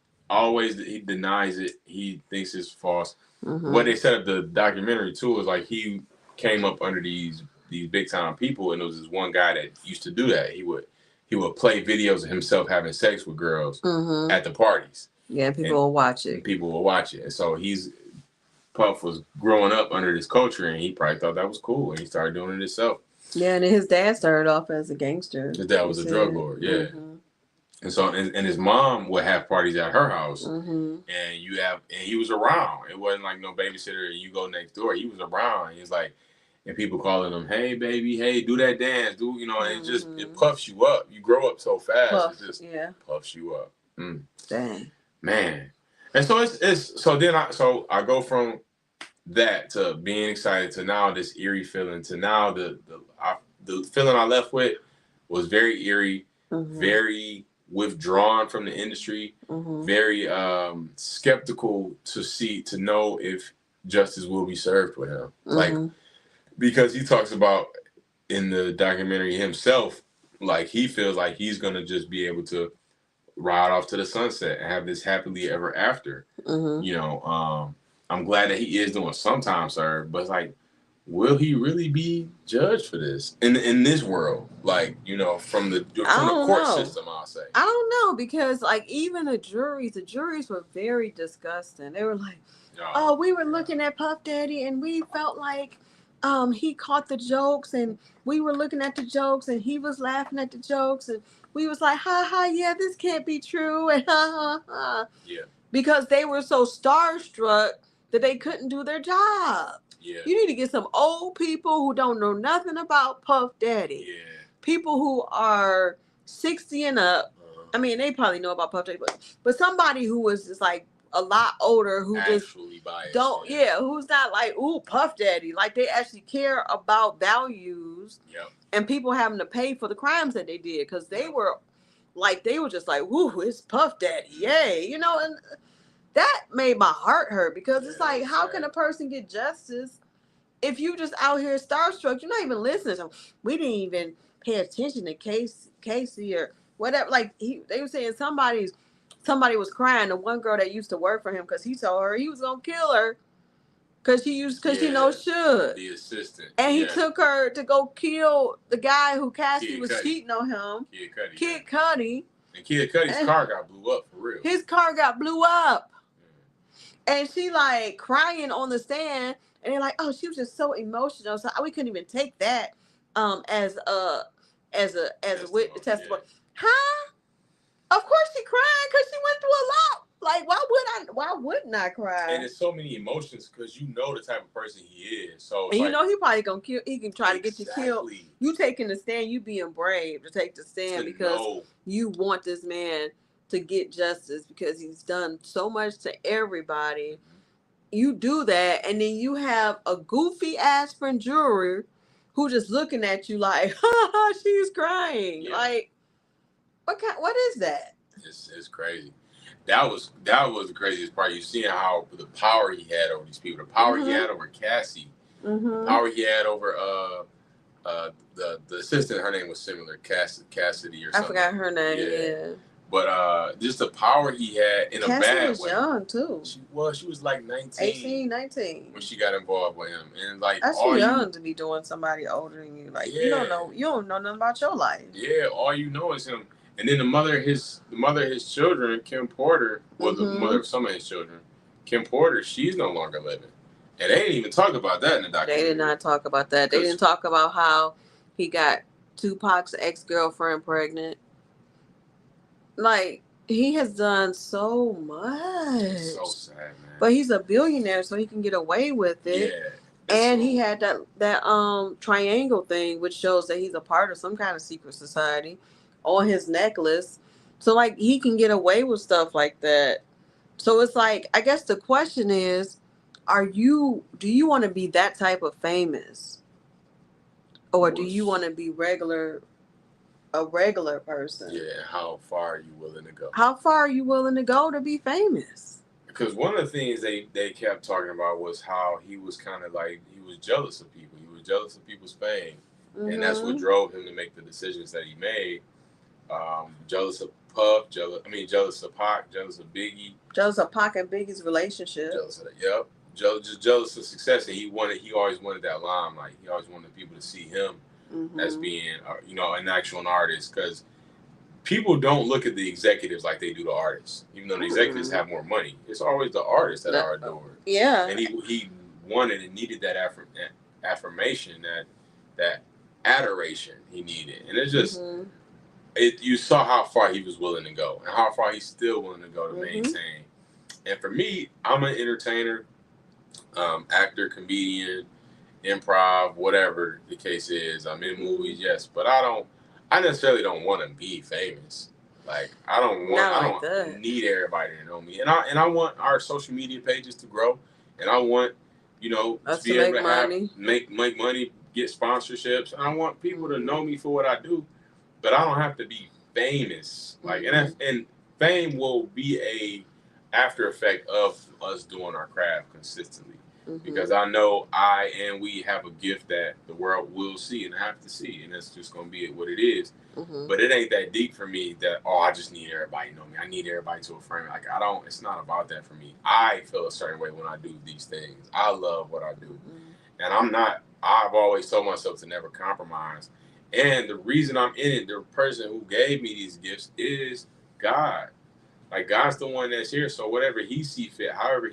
denies it. He thinks it's false. What they set up the documentary too is like he came up under these big time people, and there was this one guy that used to do that. He would play videos of himself having sex with girls at the parties. Yeah, people will watch it. People will watch it. And so Puff was growing up under this culture, and he probably thought that was cool, and he started doing it himself. Yeah, and then his dad started off as a gangster. His dad was a drug lord, yeah. And so, and his mom would have parties at her house, and he was around. It wasn't like no babysitter and you go next door. He was around. He's like, and people calling him, "Hey baby, hey, do that dance, do And it puffs you up. You grow up so fast. It just puffs you up. Dang, man. And so I go from that to being excited to now this eerie feeling to now the feeling I left with was very eerie, very withdrawn from the industry, very skeptical to know if justice will be served with him. Like, because he talks about in the documentary himself, like he feels like he's gonna just be able to ride off to the sunset and have this happily ever after. I'm glad that he is doing some time served, but it's like, will he really be judged for this in this world? Like, from the court system, I'll say. I don't know, because like even the juries were very disgusting. They were like, oh, we were looking at Puff Daddy and we felt like he caught the jokes, and we were looking at the jokes and he was laughing at the jokes, and we was like, ha ha, yeah, this can't be true, and ha ha ha. Yeah. Because they were so starstruck that they couldn't do their job. Yeah. You need to get some old people who don't know nothing about Puff Daddy. Yeah. People who are 60 and up. I mean, they probably know about Puff Daddy, but somebody who was just like a lot older, who actually just biased, who's not like, ooh, Puff Daddy. Like, they actually care about values and people having to pay for the crimes that they did, because they were like they were just like, "Woo, it's Puff Daddy, yay!" You know, and that made my heart hurt because it's like, how can a person get justice if you just out here starstruck? You're not even listening. So we didn't even pay attention to Casey or whatever. Like they were saying somebody was crying. The one girl that used to work for him because he told her he was gonna kill her because she knows should. The assistant. And he took her to go kill the guy who Cassie was cheating on him. Kid Cudi. And Kid Cudi's car got blew up for real. His car got blew up. And she like crying on the stand, and they're like, "Oh, she was just so emotional, so we couldn't even take that as a witness testimony." Yeah. Huh? Of course she cried because she went through a lot. Like, why wouldn't I cry? And it's so many emotions because you know the type of person he is. So and you know he probably gonna kill. He can try to get you killed. You taking the stand. You being brave to take the stand because you want this man to get justice because he's done so much to everybody. You do that, and then you have a goofy ass friend juror who just looking at you like, "Ha, she's crying." Yeah. Like, what is that? It's crazy. That was the craziest part. You seeing how the power he had over these people, the power he had over Cassie, the power he had over the assistant. Her name was similar, Cassidy or something. I forgot her name. Yeah. But just the power he had in Cassie a bad was way. Young too. She was like 19. 18, 19. When she got involved with him. And like that's too young to be doing somebody older than you. Like you don't know nothing about your life. Yeah, all you know is him. And then the mother of his children, Kim Porter, was the mother of some of his children. Kim Porter, she's no longer living. And they didn't even talk about that in the documentary. They did not talk about that. They didn't talk about how he got Tupac's ex-girlfriend pregnant. Like, he has done so much. It's so sad, man. But he's a billionaire, so he can get away with it. Yeah. And he had that triangle thing, which shows that he's a part of some kind of secret society, on his necklace. So, like, he can get away with stuff like that. So it's like, I guess the question is, do you want to be that type of famous? Or do you want to be a regular person? Yeah, how far are you willing to go? How far are you willing to go to be famous? Because one of the things they kept talking about was how he was kind of like, he was jealous of people. He was jealous of people's fame. And that's what drove him to make the decisions that he made. Jealous of Puff, jealous of Pac, jealous of Biggie. Jealous of Pac and Biggie's relationship. Jealous of that, yep. Just jealous of success. And he always wanted that limelight. He always wanted people to see him as being, an actual artist. Because people don't look at the executives like they do the artists. Even though the executives have more money. It's always the artists that are adored. Yeah. And he wanted and needed that affirmation, that adoration he needed. And it's just... you saw how far he was willing to go and how far he's still willing to go to maintain. And for me, I'm an entertainer, actor, comedian, improv, whatever the case is. I'm in movies, yes, but I necessarily don't want to be famous. Like I don't need everybody to know me. And I want our social media pages to grow, and I want, us to be able to make money, get sponsorships. And I want people to know me for what I do. But I don't have to be famous. Like, and fame will be a after effect of us doing our craft consistently. Because I know we have a gift that the world will see and have to see, and that's just gonna be what it is. But it ain't that deep for me that I just need everybody to know me. I need everybody to affirm me. Like it's not about that for me. I feel a certain way when I do these things. I love what I do, and I've always told myself to never compromise. And the reason I'm in it, the person who gave me these gifts is God. Like God's the one that's here. So whatever he see fit, however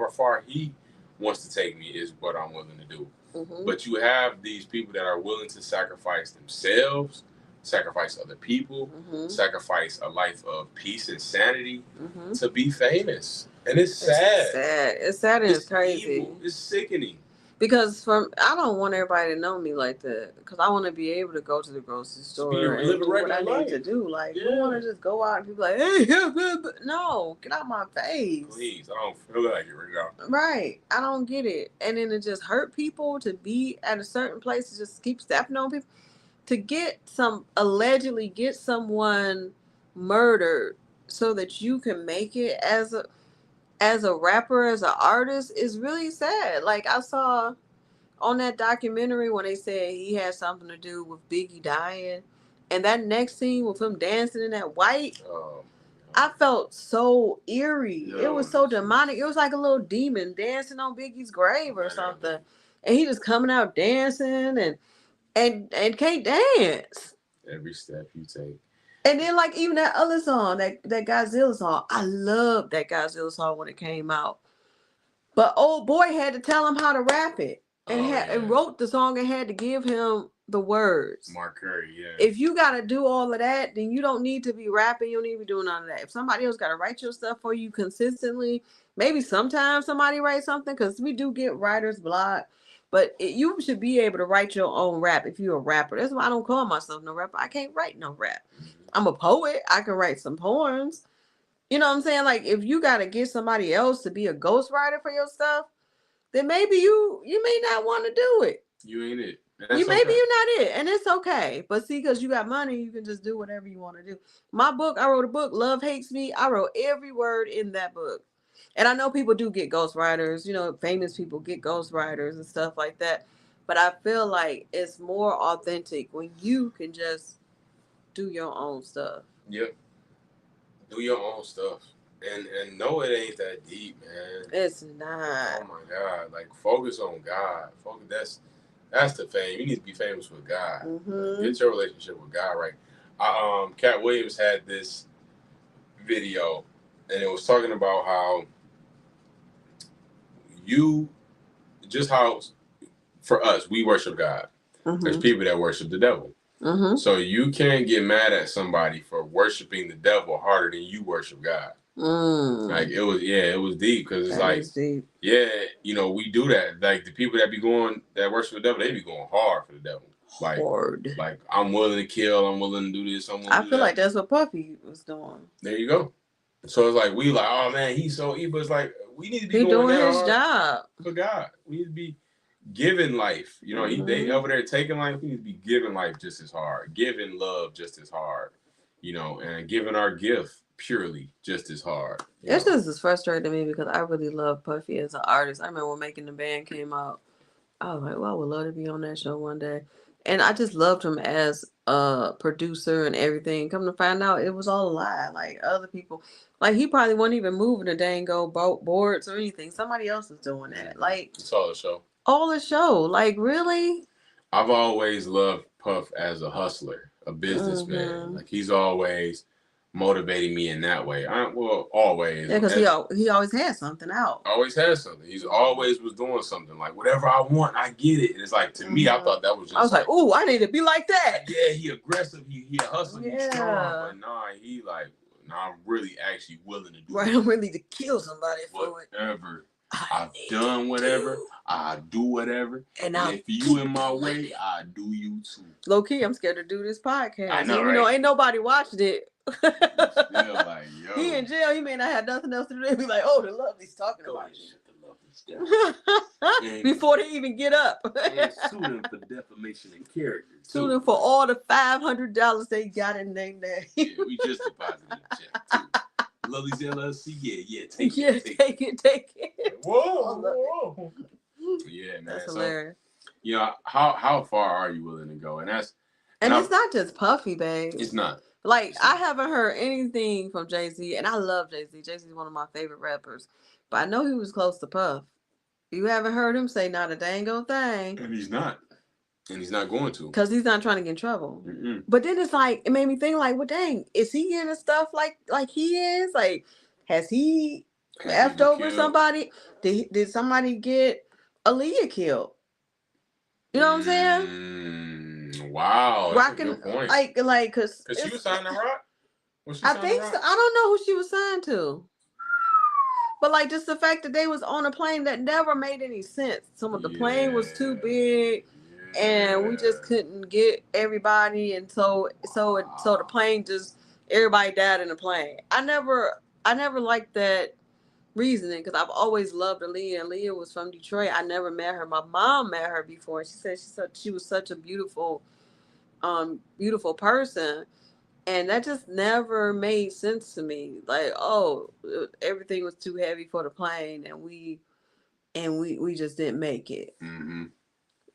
far he wants to take me is what I'm willing to do. But you have these people that are willing to sacrifice themselves, sacrifice other people, sacrifice a life of peace and sanity to be famous. And it's sad. It's sad and it's crazy. Evil. It's sickening. Because I don't want everybody to know me like that. Because I want to be able to go to the grocery store and do what I need to do. Like, you want to just go out and be like, hey, no, get out my face. Please, I don't feel like it right now. Right. I don't get it. And then it just hurt people to be at a certain place to just keep stepping on people. to allegedly get someone murdered so that you can make it as a rapper, as an artist, is really sad. Like, I saw on that documentary when they said he had something to do with Biggie dying, and that next scene with him dancing in that white, I felt so eerie. It was so demonic. It was like a little demon dancing on Biggie's grave or something, and he just coming out dancing and can't dance. Every step you take. And then, like, even that other song, that Godzilla song, I loved that Godzilla song when it came out. But old boy had to tell him how to rap it, and wrote the song and had to give him the words. Mark Curry, yeah. If you gotta do all of that, then you don't need to be rapping. You don't need to be doing none of that. If somebody else gotta write your stuff for you consistently, maybe sometimes somebody writes something, because we do get writer's block. But you should be able to write your own rap if you're a rapper. That's why I don't call myself no rapper. I can't write no rap. I'm a poet. I can write some poems. You know what I'm saying? Like, if you got to get somebody else to be a ghostwriter for your stuff, then maybe you may not want to do it. You ain't it. Maybe you're not it, and it's okay. But see, because you got money, you can just do whatever you want to do. My book, I wrote a book, Love Hates Me. I wrote every word in that book. And I know people do get ghostwriters. You know, famous people get ghostwriters and stuff like that. But I feel like it's more authentic when you can just do your own stuff. Yep. Do your own stuff. And no, it ain't that deep, man. It's not. Oh my God. Like, focus on God. Focus. That's the fame. You need to be famous with God. Mm-hmm. Get your relationship with God right. Cat Williams had this video, and it was talking about how for us, we worship God. Mm-hmm. There's people that worship the devil. Mm-hmm. So you can't get mad at somebody for worshiping the devil harder than you worship God. Like, it was deep, because it's like, deep. Yeah, you know, we do that. Like, the people that worship the devil, they be going hard for the devil. Like, hard. Like, I'm willing to kill, I'm willing to do this, I feel like that's what Puffy was doing. There you go. So it's like, we like, oh man, he's so evil. It's like, we need to be doing his job for God. We need to be giving life. You know, they over there taking life. We need to be giving life just as hard, giving love just as hard, you know, and giving our gift purely just as hard. It's just as frustrating to me, because I really love Puffy as an artist. I remember when Making the Band came out, I was like, well, I would love to be on that show one day. And I just loved him as a producer and everything. Come to find out, it was all a lie. Like, other people, like, he probably wasn't even moving the dang boards or anything. Somebody else was doing that. Like, it's all a show. All a show. Like, really? I've always loved Puff as a hustler, a businessman. Mm-hmm. Like, he's always motivating me in that way. Always. Yeah, because he always had something out. Always has something. He's always was doing something. Like, whatever I want, I get it. And it's like, to me, I thought that was just, I was like, ooh, I need to be like that. Yeah, he aggressive. He a hustler. He's strong. But I'm really actually willing to do it. I'm ready to kill somebody for whatever. I've done whatever. I do whatever. And if you in my way, I do you too. Low key, I'm scared to do this podcast. I know, Even though ain't nobody watched it. Still like, yo. He in jail. He may not have nothing else to do. They be like, oh, the LuvLee's talking about you. Before they even get up. And sue them for defamation of character. Sue them for all the $500 they got in their name. Yeah, we just deposited a check too. LuvLee's LLC, take it. Whoa. Yeah, man. That's hilarious. You know, how far are you willing to go? And it's not just Puffy, babe. It's not. Like, I haven't heard anything from Jay-Z, and I love Jay-Z. Jay-Z's one of my favorite rappers. But I know he was close to Puff. You haven't heard him say not a dang old thing. And he's not. And he's not going to. Because he's not trying to get in trouble. Mm-mm. But then it's like, it made me think, like, well, dang, is he into stuff like he is? Like, has he effed over killed? Somebody? Did somebody get Aaliyah killed? You know what I'm saying? Wow. That's a good point. Like, because she was signed to Rock? I think so. I don't know who she was signed to. But, like, just the fact that they was on a plane that never made any sense. Some of the plane was too big, and we just couldn't get everybody, and so the plane just, everybody died in the plane. I never liked that reasoning, because I've always loved Aaliyah. Aaliyah was from Detroit. I never met her. My mom met her before. She said she was such a beautiful beautiful person. And that just never made sense to me. Like, oh, everything was too heavy for the plane, and we just didn't make it. Mm-hmm.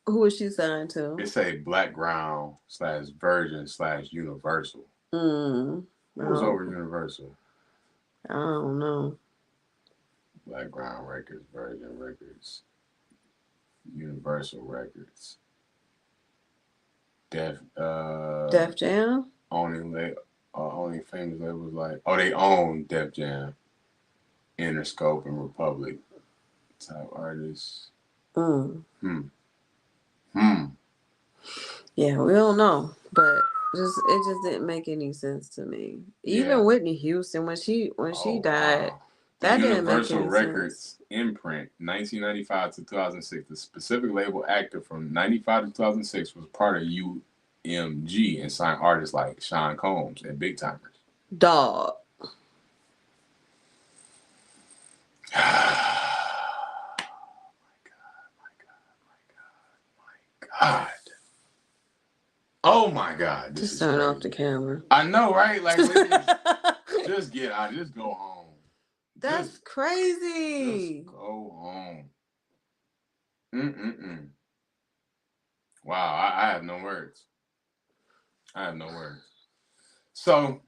Who was she signed to? It's a Black Ground / Virgin / Universal. What was over Universal? I don't know. Black Ground Records, Virgin Records, Universal Records, Def Jam. Only famous labels like they own Def Jam, Interscope, and Republic. Top artists. Mm. Hmm. Yeah, we don't know, but it just didn't make any sense to me. Even Whitney Houston when she died, wow. that didn't make Universal any Records sense. imprint, 1995 to 2006. The specific label active from 95 to 2006 was part of UMG and signed artists like Sean Combs and Big Timers. Dog. God. Oh my God. This just turn off the camera. I know, right? Like, just get out. Just go home. That's crazy. Just go home. Wow. I have no words. So.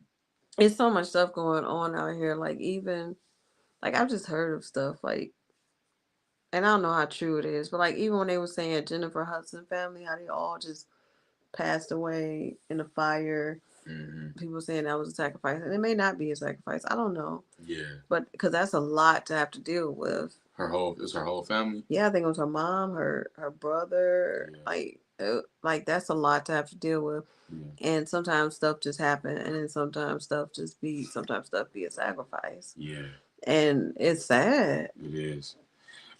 It's so much stuff going on out here. Like, even, like, I've just heard of stuff, like, and I don't know how true it is, but like even when they were saying Jennifer Hudson family, how they all just passed away in a fire. Mm-hmm. People saying that was a sacrifice, and it may not be a sacrifice. I don't know. Yeah. But because that's a lot to have to deal with. Her whole family. Yeah, I think it was her mom, her brother. Yeah. Like that's a lot to have to deal with. Yeah. And sometimes stuff just happen, and then sometimes stuff be a sacrifice. Yeah. And it's sad. It is.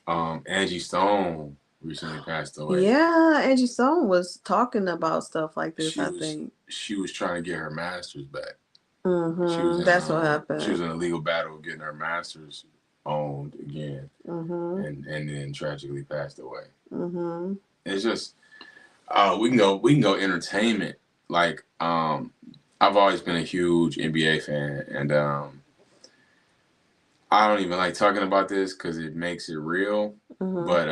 Angie Stone recently passed away. Yeah, Angie Stone was talking about stuff like this. I think she was trying to get her master's back. Mm-hmm. That's what happened. She was in a legal battle getting her master's owned again, and then tragically passed away. It's just we can go entertainment. Like I've always been a huge NBA fan, and I don't even like talking about this because it makes it real. But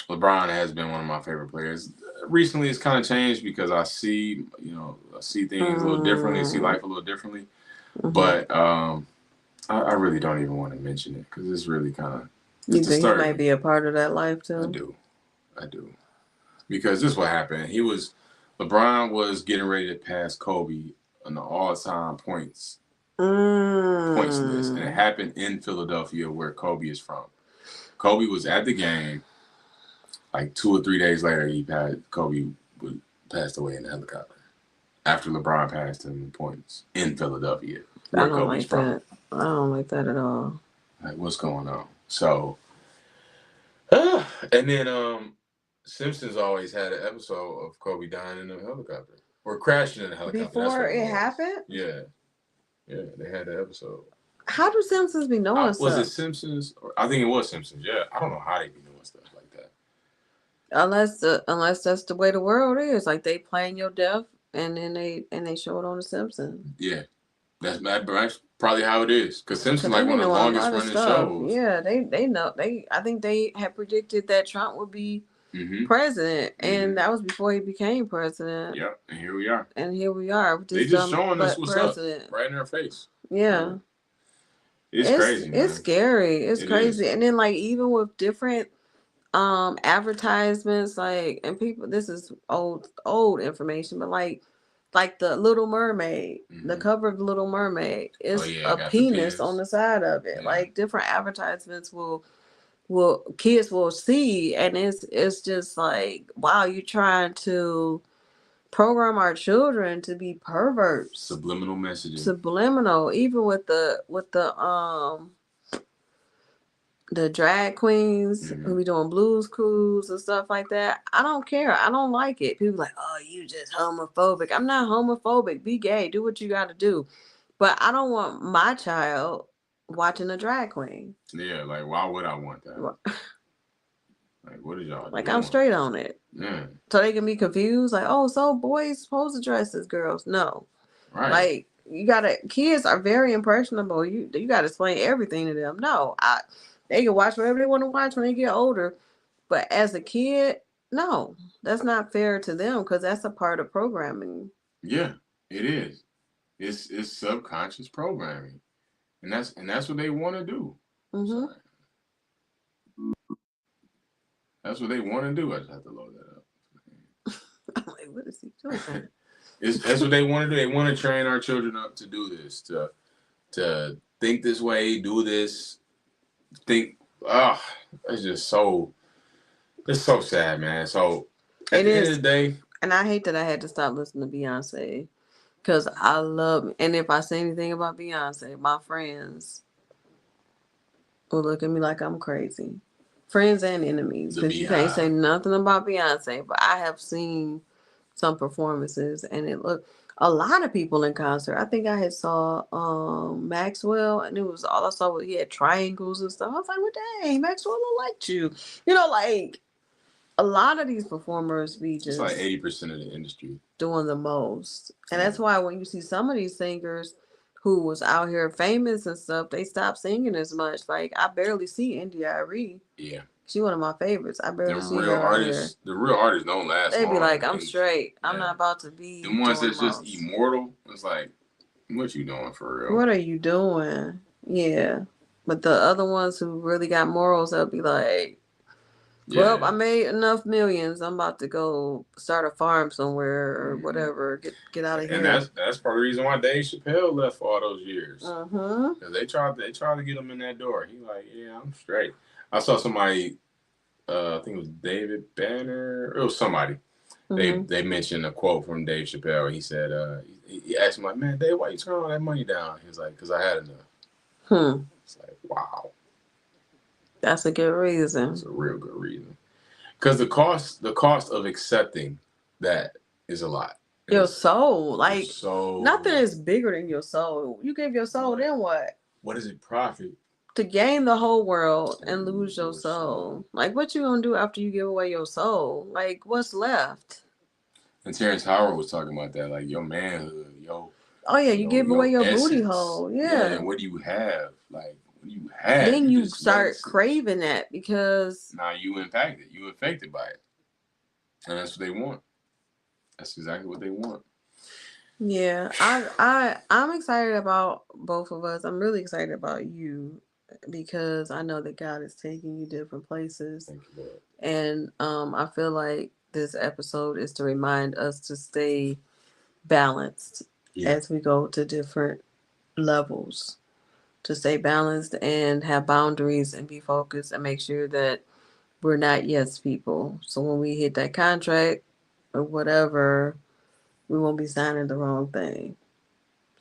LeBron has been one of my favorite players. Recently, it's kind of changed because I see things a little differently, see life a little differently. But I really don't even want to mention it because it's really kind of. You think he might be a part of that life too? I do, because this is what happened. LeBron was getting ready to pass Kobe on the all-time points list, and it happened in Philadelphia, where Kobe is from. Kobe was at the game. Like 2 or 3 days later, Kobe passed away in a helicopter after LeBron passed him in points in Philadelphia, where Kobe's from. I don't like that at all. Like, what's going on? So, and then Simpsons always had an episode of Kobe dying in a helicopter or crashing in a helicopter. Before it happened? Yeah, they had the episode. How do Simpsons be knowing stuff? Was it Simpsons? I think it was Simpsons. Yeah, I don't know how they be knowing stuff like that. Unless that's the way the world is. Like they plan your death and then they show it on the Simpsons. Yeah, that's probably how it is. Because Simpsons like one of the longest running shows. Yeah, they know. I think they had predicted that Trump would be president, and that was before he became president. Yep, and here we are. They just showing us what's president. Up right in our face. Yeah. It's crazy. Man. It's scary. It's crazy. And then like even with different advertisements, like, and people, this is old information, but like the Little Mermaid, the cover of the Little Mermaid is a penis on the side of it. Yeah. Like different advertisements kids will see, and it's just like, wow, you're trying to program our children to be perverts. Subliminal messaging. Even with the drag queens who be doing blues clues and stuff like that. I don't care. I don't like it. People like, oh, you just homophobic. I'm not homophobic. Be gay. Do what you got to do. But I don't want my child watching a drag queen. Yeah, like why would I want that? Like, what are y'all Like, doing? I'm straight on it. Yeah. So they can be confused, like, oh, so boys supposed to dress as girls. No. Right. Like, kids are very impressionable. You gotta explain everything to them. No, they can watch whatever they want to watch when they get older. But as a kid, no, that's not fair to them because that's a part of programming. Yeah, it is. It's subconscious programming, and that's what they want to do. Mm-hmm. Sorry, that's what they want to do. I just have to load that up. I'm like, what is he doing? That's what they want to do. They want to train our children up to do this, to think this way, do this, think. Ah, it's just so. It's so sad, man. So at the end of the day, and I hate that I had to stop listening to Beyonce because I love. And if I say anything about Beyonce, my friends will look at me like I'm crazy. Friends and enemies, because you can't say nothing about Beyonce. But I have seen some performances, and it looked a lot of people in concert. I think I had saw Maxwell, and it was all I saw was he had triangles and stuff. I was like, well, dang, Maxwell look like you. You know, like a lot of these performers be just it's like 80% of the industry doing the most, and that's why when you see some of these singers who was out here famous and stuff, they stopped singing as much. Like I barely see India Arie. Yeah. She one of my favorites. I barely see real her artists, here. the real artists don't last They long. be like, I'm straight. Yeah. I'm not about to be the ones doing that's just immortal. It's like, what you doing for real? What are you doing? Yeah. But the other ones who really got morals, they'll be like, well, I made enough millions. I'm about to go start a farm somewhere or whatever. Get out of here. And that's part of the reason why Dave Chappelle left for all those years. Mm-hmm. They tried to get him in that door. He like, yeah, I'm straight. I saw somebody, I think it was David Banner. It was somebody. Mm-hmm. They mentioned a quote from Dave Chappelle. He said, he asked him like, man, Dave, why you turn all that money down? He was like, because I had enough. It's like, wow. That's a good reason. That's a real good reason. Because the cost of accepting that is a lot. Your soul. Like, nothing is bigger than your soul. You give your soul, then what? What does it profit? To gain the whole world and lose your soul. Like, what you gonna do after you give away your soul? Like, what's left? And Terrence Howard was talking about that. Like, your manhood, oh, yeah, you give away your essence. Booty hole. Yeah. And what do you have? Like, then you start craving that because now you impacted. You affected by it. And that's what they want. That's exactly what they want. Yeah. I'm excited about both of us. I'm really excited about you because I know that God is taking you different places. Thank you, Lord. And I feel like this episode is to remind us to stay balanced as we go to different levels. To stay balanced and have boundaries and be focused and make sure that we're not yes people. So when we hit that contract or whatever, we won't be signing the wrong thing.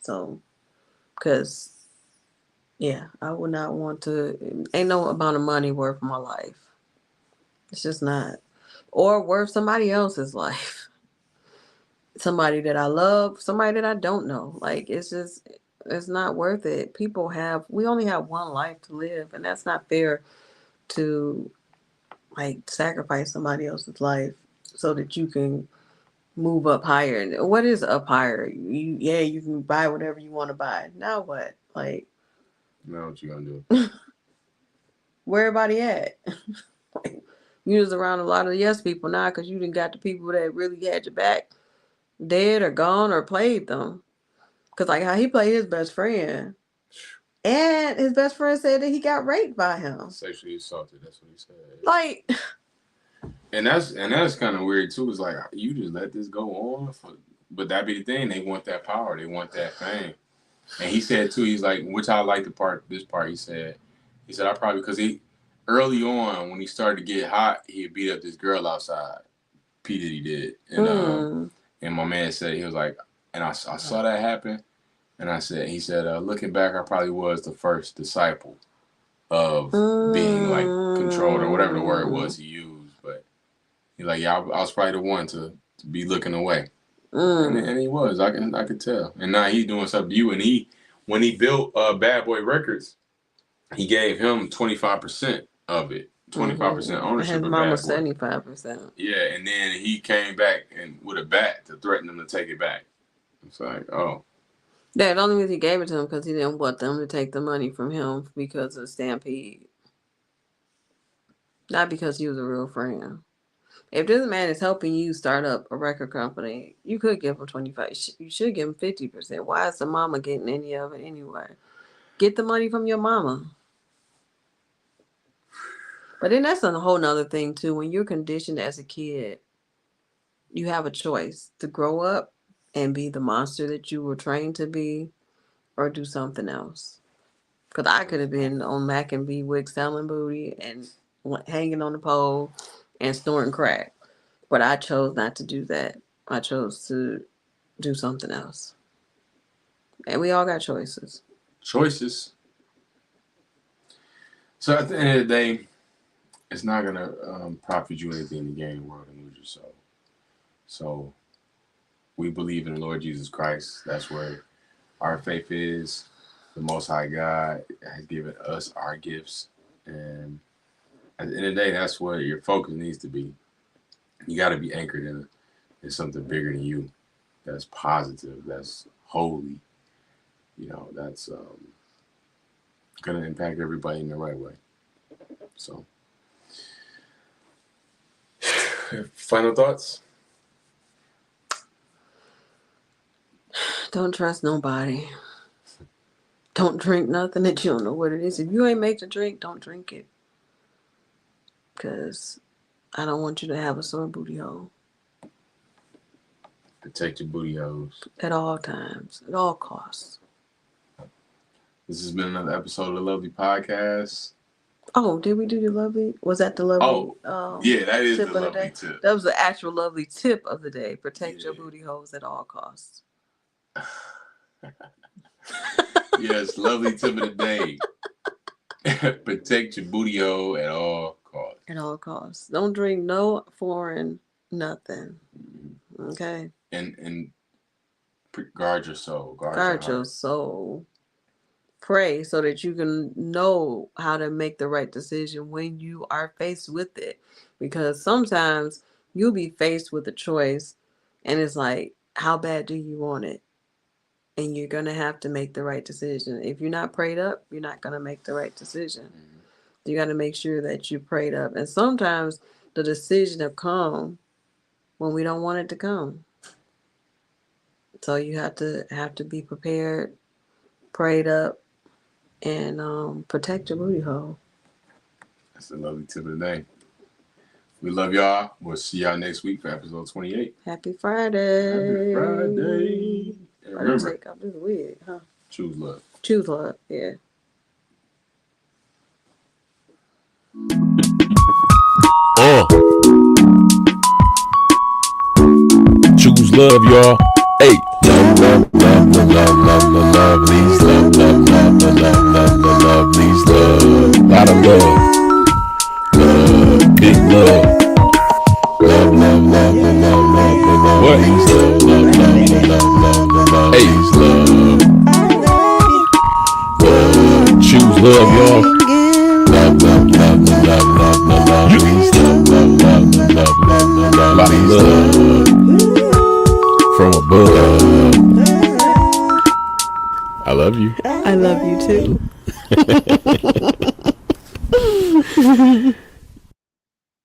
So, because, yeah, I would not want to, ain't no amount of money worth my life. It's just not. Or worth somebody else's life. Somebody that I love, somebody that I don't know. Like, it's just... it's not worth it. We only have one life to live, and that's not fair to like sacrifice somebody else's life so that you can move up higher. And what is up higher? You can buy whatever you want to buy. Now what? Like, now what you gonna do? Where everybody at? Like, you was around a lot of yes people now because you didn't got the people that really had your back dead or gone or played them. Because, like, how he played his best friend. And his best friend said that he got raped by him. Sexually assaulted. That's what he said. Like... And that's kind of weird, too. It's like, you just let this go on. But that be the thing. They want that power. They want that fame. And he said, too, he's like, which I like this part, he said, I probably, because early on, when he started to get hot, he beat up this girl outside. P. Diddy did. And my man said, he was like, and I saw that happen, and he said, looking back, I probably was the first disciple of being like controlled or whatever the word was he used. But he's like, yeah, I was probably the one to be looking away, and he was. I could tell. And now he's doing something to you. And when he built Bad Boy Records, he gave him 25% of it 25% ownership His of mama that. 75%. Yeah, and then he came back and with a bat to threaten them to take it back. It's like, oh. Yeah, the only reason he gave it to him because he didn't want them to take the money from him because of Stampede. Not because he was a real friend. If this man is helping you start up a record company, you could give him 25. You should give him 50%. Why is the mama getting any of it anyway? Get the money from your mama. But then that's a whole nother thing too. When you're conditioned as a kid, you have a choice to grow up and be the monster that you were trained to be, or do something else. Because I could have been on Mac and B Wick selling booty and hanging on the pole and snorting crack. But I chose not to do that. I chose to do something else. And we all got choices. Choices. So at the end of the day, it's not going to profit you anything to gain the world and lose your soul. So we believe in the Lord Jesus Christ. That's where our faith is. The Most High God has given us our gifts. And at the end of the day, that's where your focus needs to be. You got to be anchored in something bigger than you. That's positive. That's holy. You know, that's going to impact everybody in the right way. So, final thoughts? Don't trust nobody. Don't drink nothing that you don't know what it is. If you ain't made the drink, don't drink it. Because I don't want you to have a sore booty hole. Protect your booty holes. At all times. At all costs. This has been another episode of the LuvLee Podcast. Oh, did we do the LuvLee? Was that the LuvLee? Yeah, that is the tip of the day? LuvLee tip. That was the actual LuvLee tip of the day. Protect your booty holes at all costs. Yes, LuvLee tip of the day. Protect your booty hole at all costs. At all costs. Don't drink no foreign nothing. Okay? And guard your soul. Guard your soul. Pray so that you can know how to make the right decision when you are faced with it. Because sometimes you'll be faced with a choice and it's like, how bad do you want it? And you're going to have to make the right decision. If you're not prayed up, you're not going to make the right decision. Mm-hmm. You got to make sure that you prayed up. And sometimes the decision will come when we don't want it to come. So you have to be prepared, prayed up, and protect your booty hole. That's the LuvLee tip of the day. We love y'all. We'll see y'all next week for episode 28. Happy Friday. Happy Friday. And remember, take off this wig, huh? Choose love. Choose love, yeah. Choose love, y'all. Hey. Love, love, love, love, love, love, love, these love, love, love, love, love, love, love, these love. Lot of love. Love, big love. Love, love, love, love, love, love, love, what? These love, love, love, love, love, love, love, hey. These love. Love, choose love, y'all. Love, love, love, love, love, love, love, these love, love, love, love, love, love, love, these love. From above. I love you. I love you too.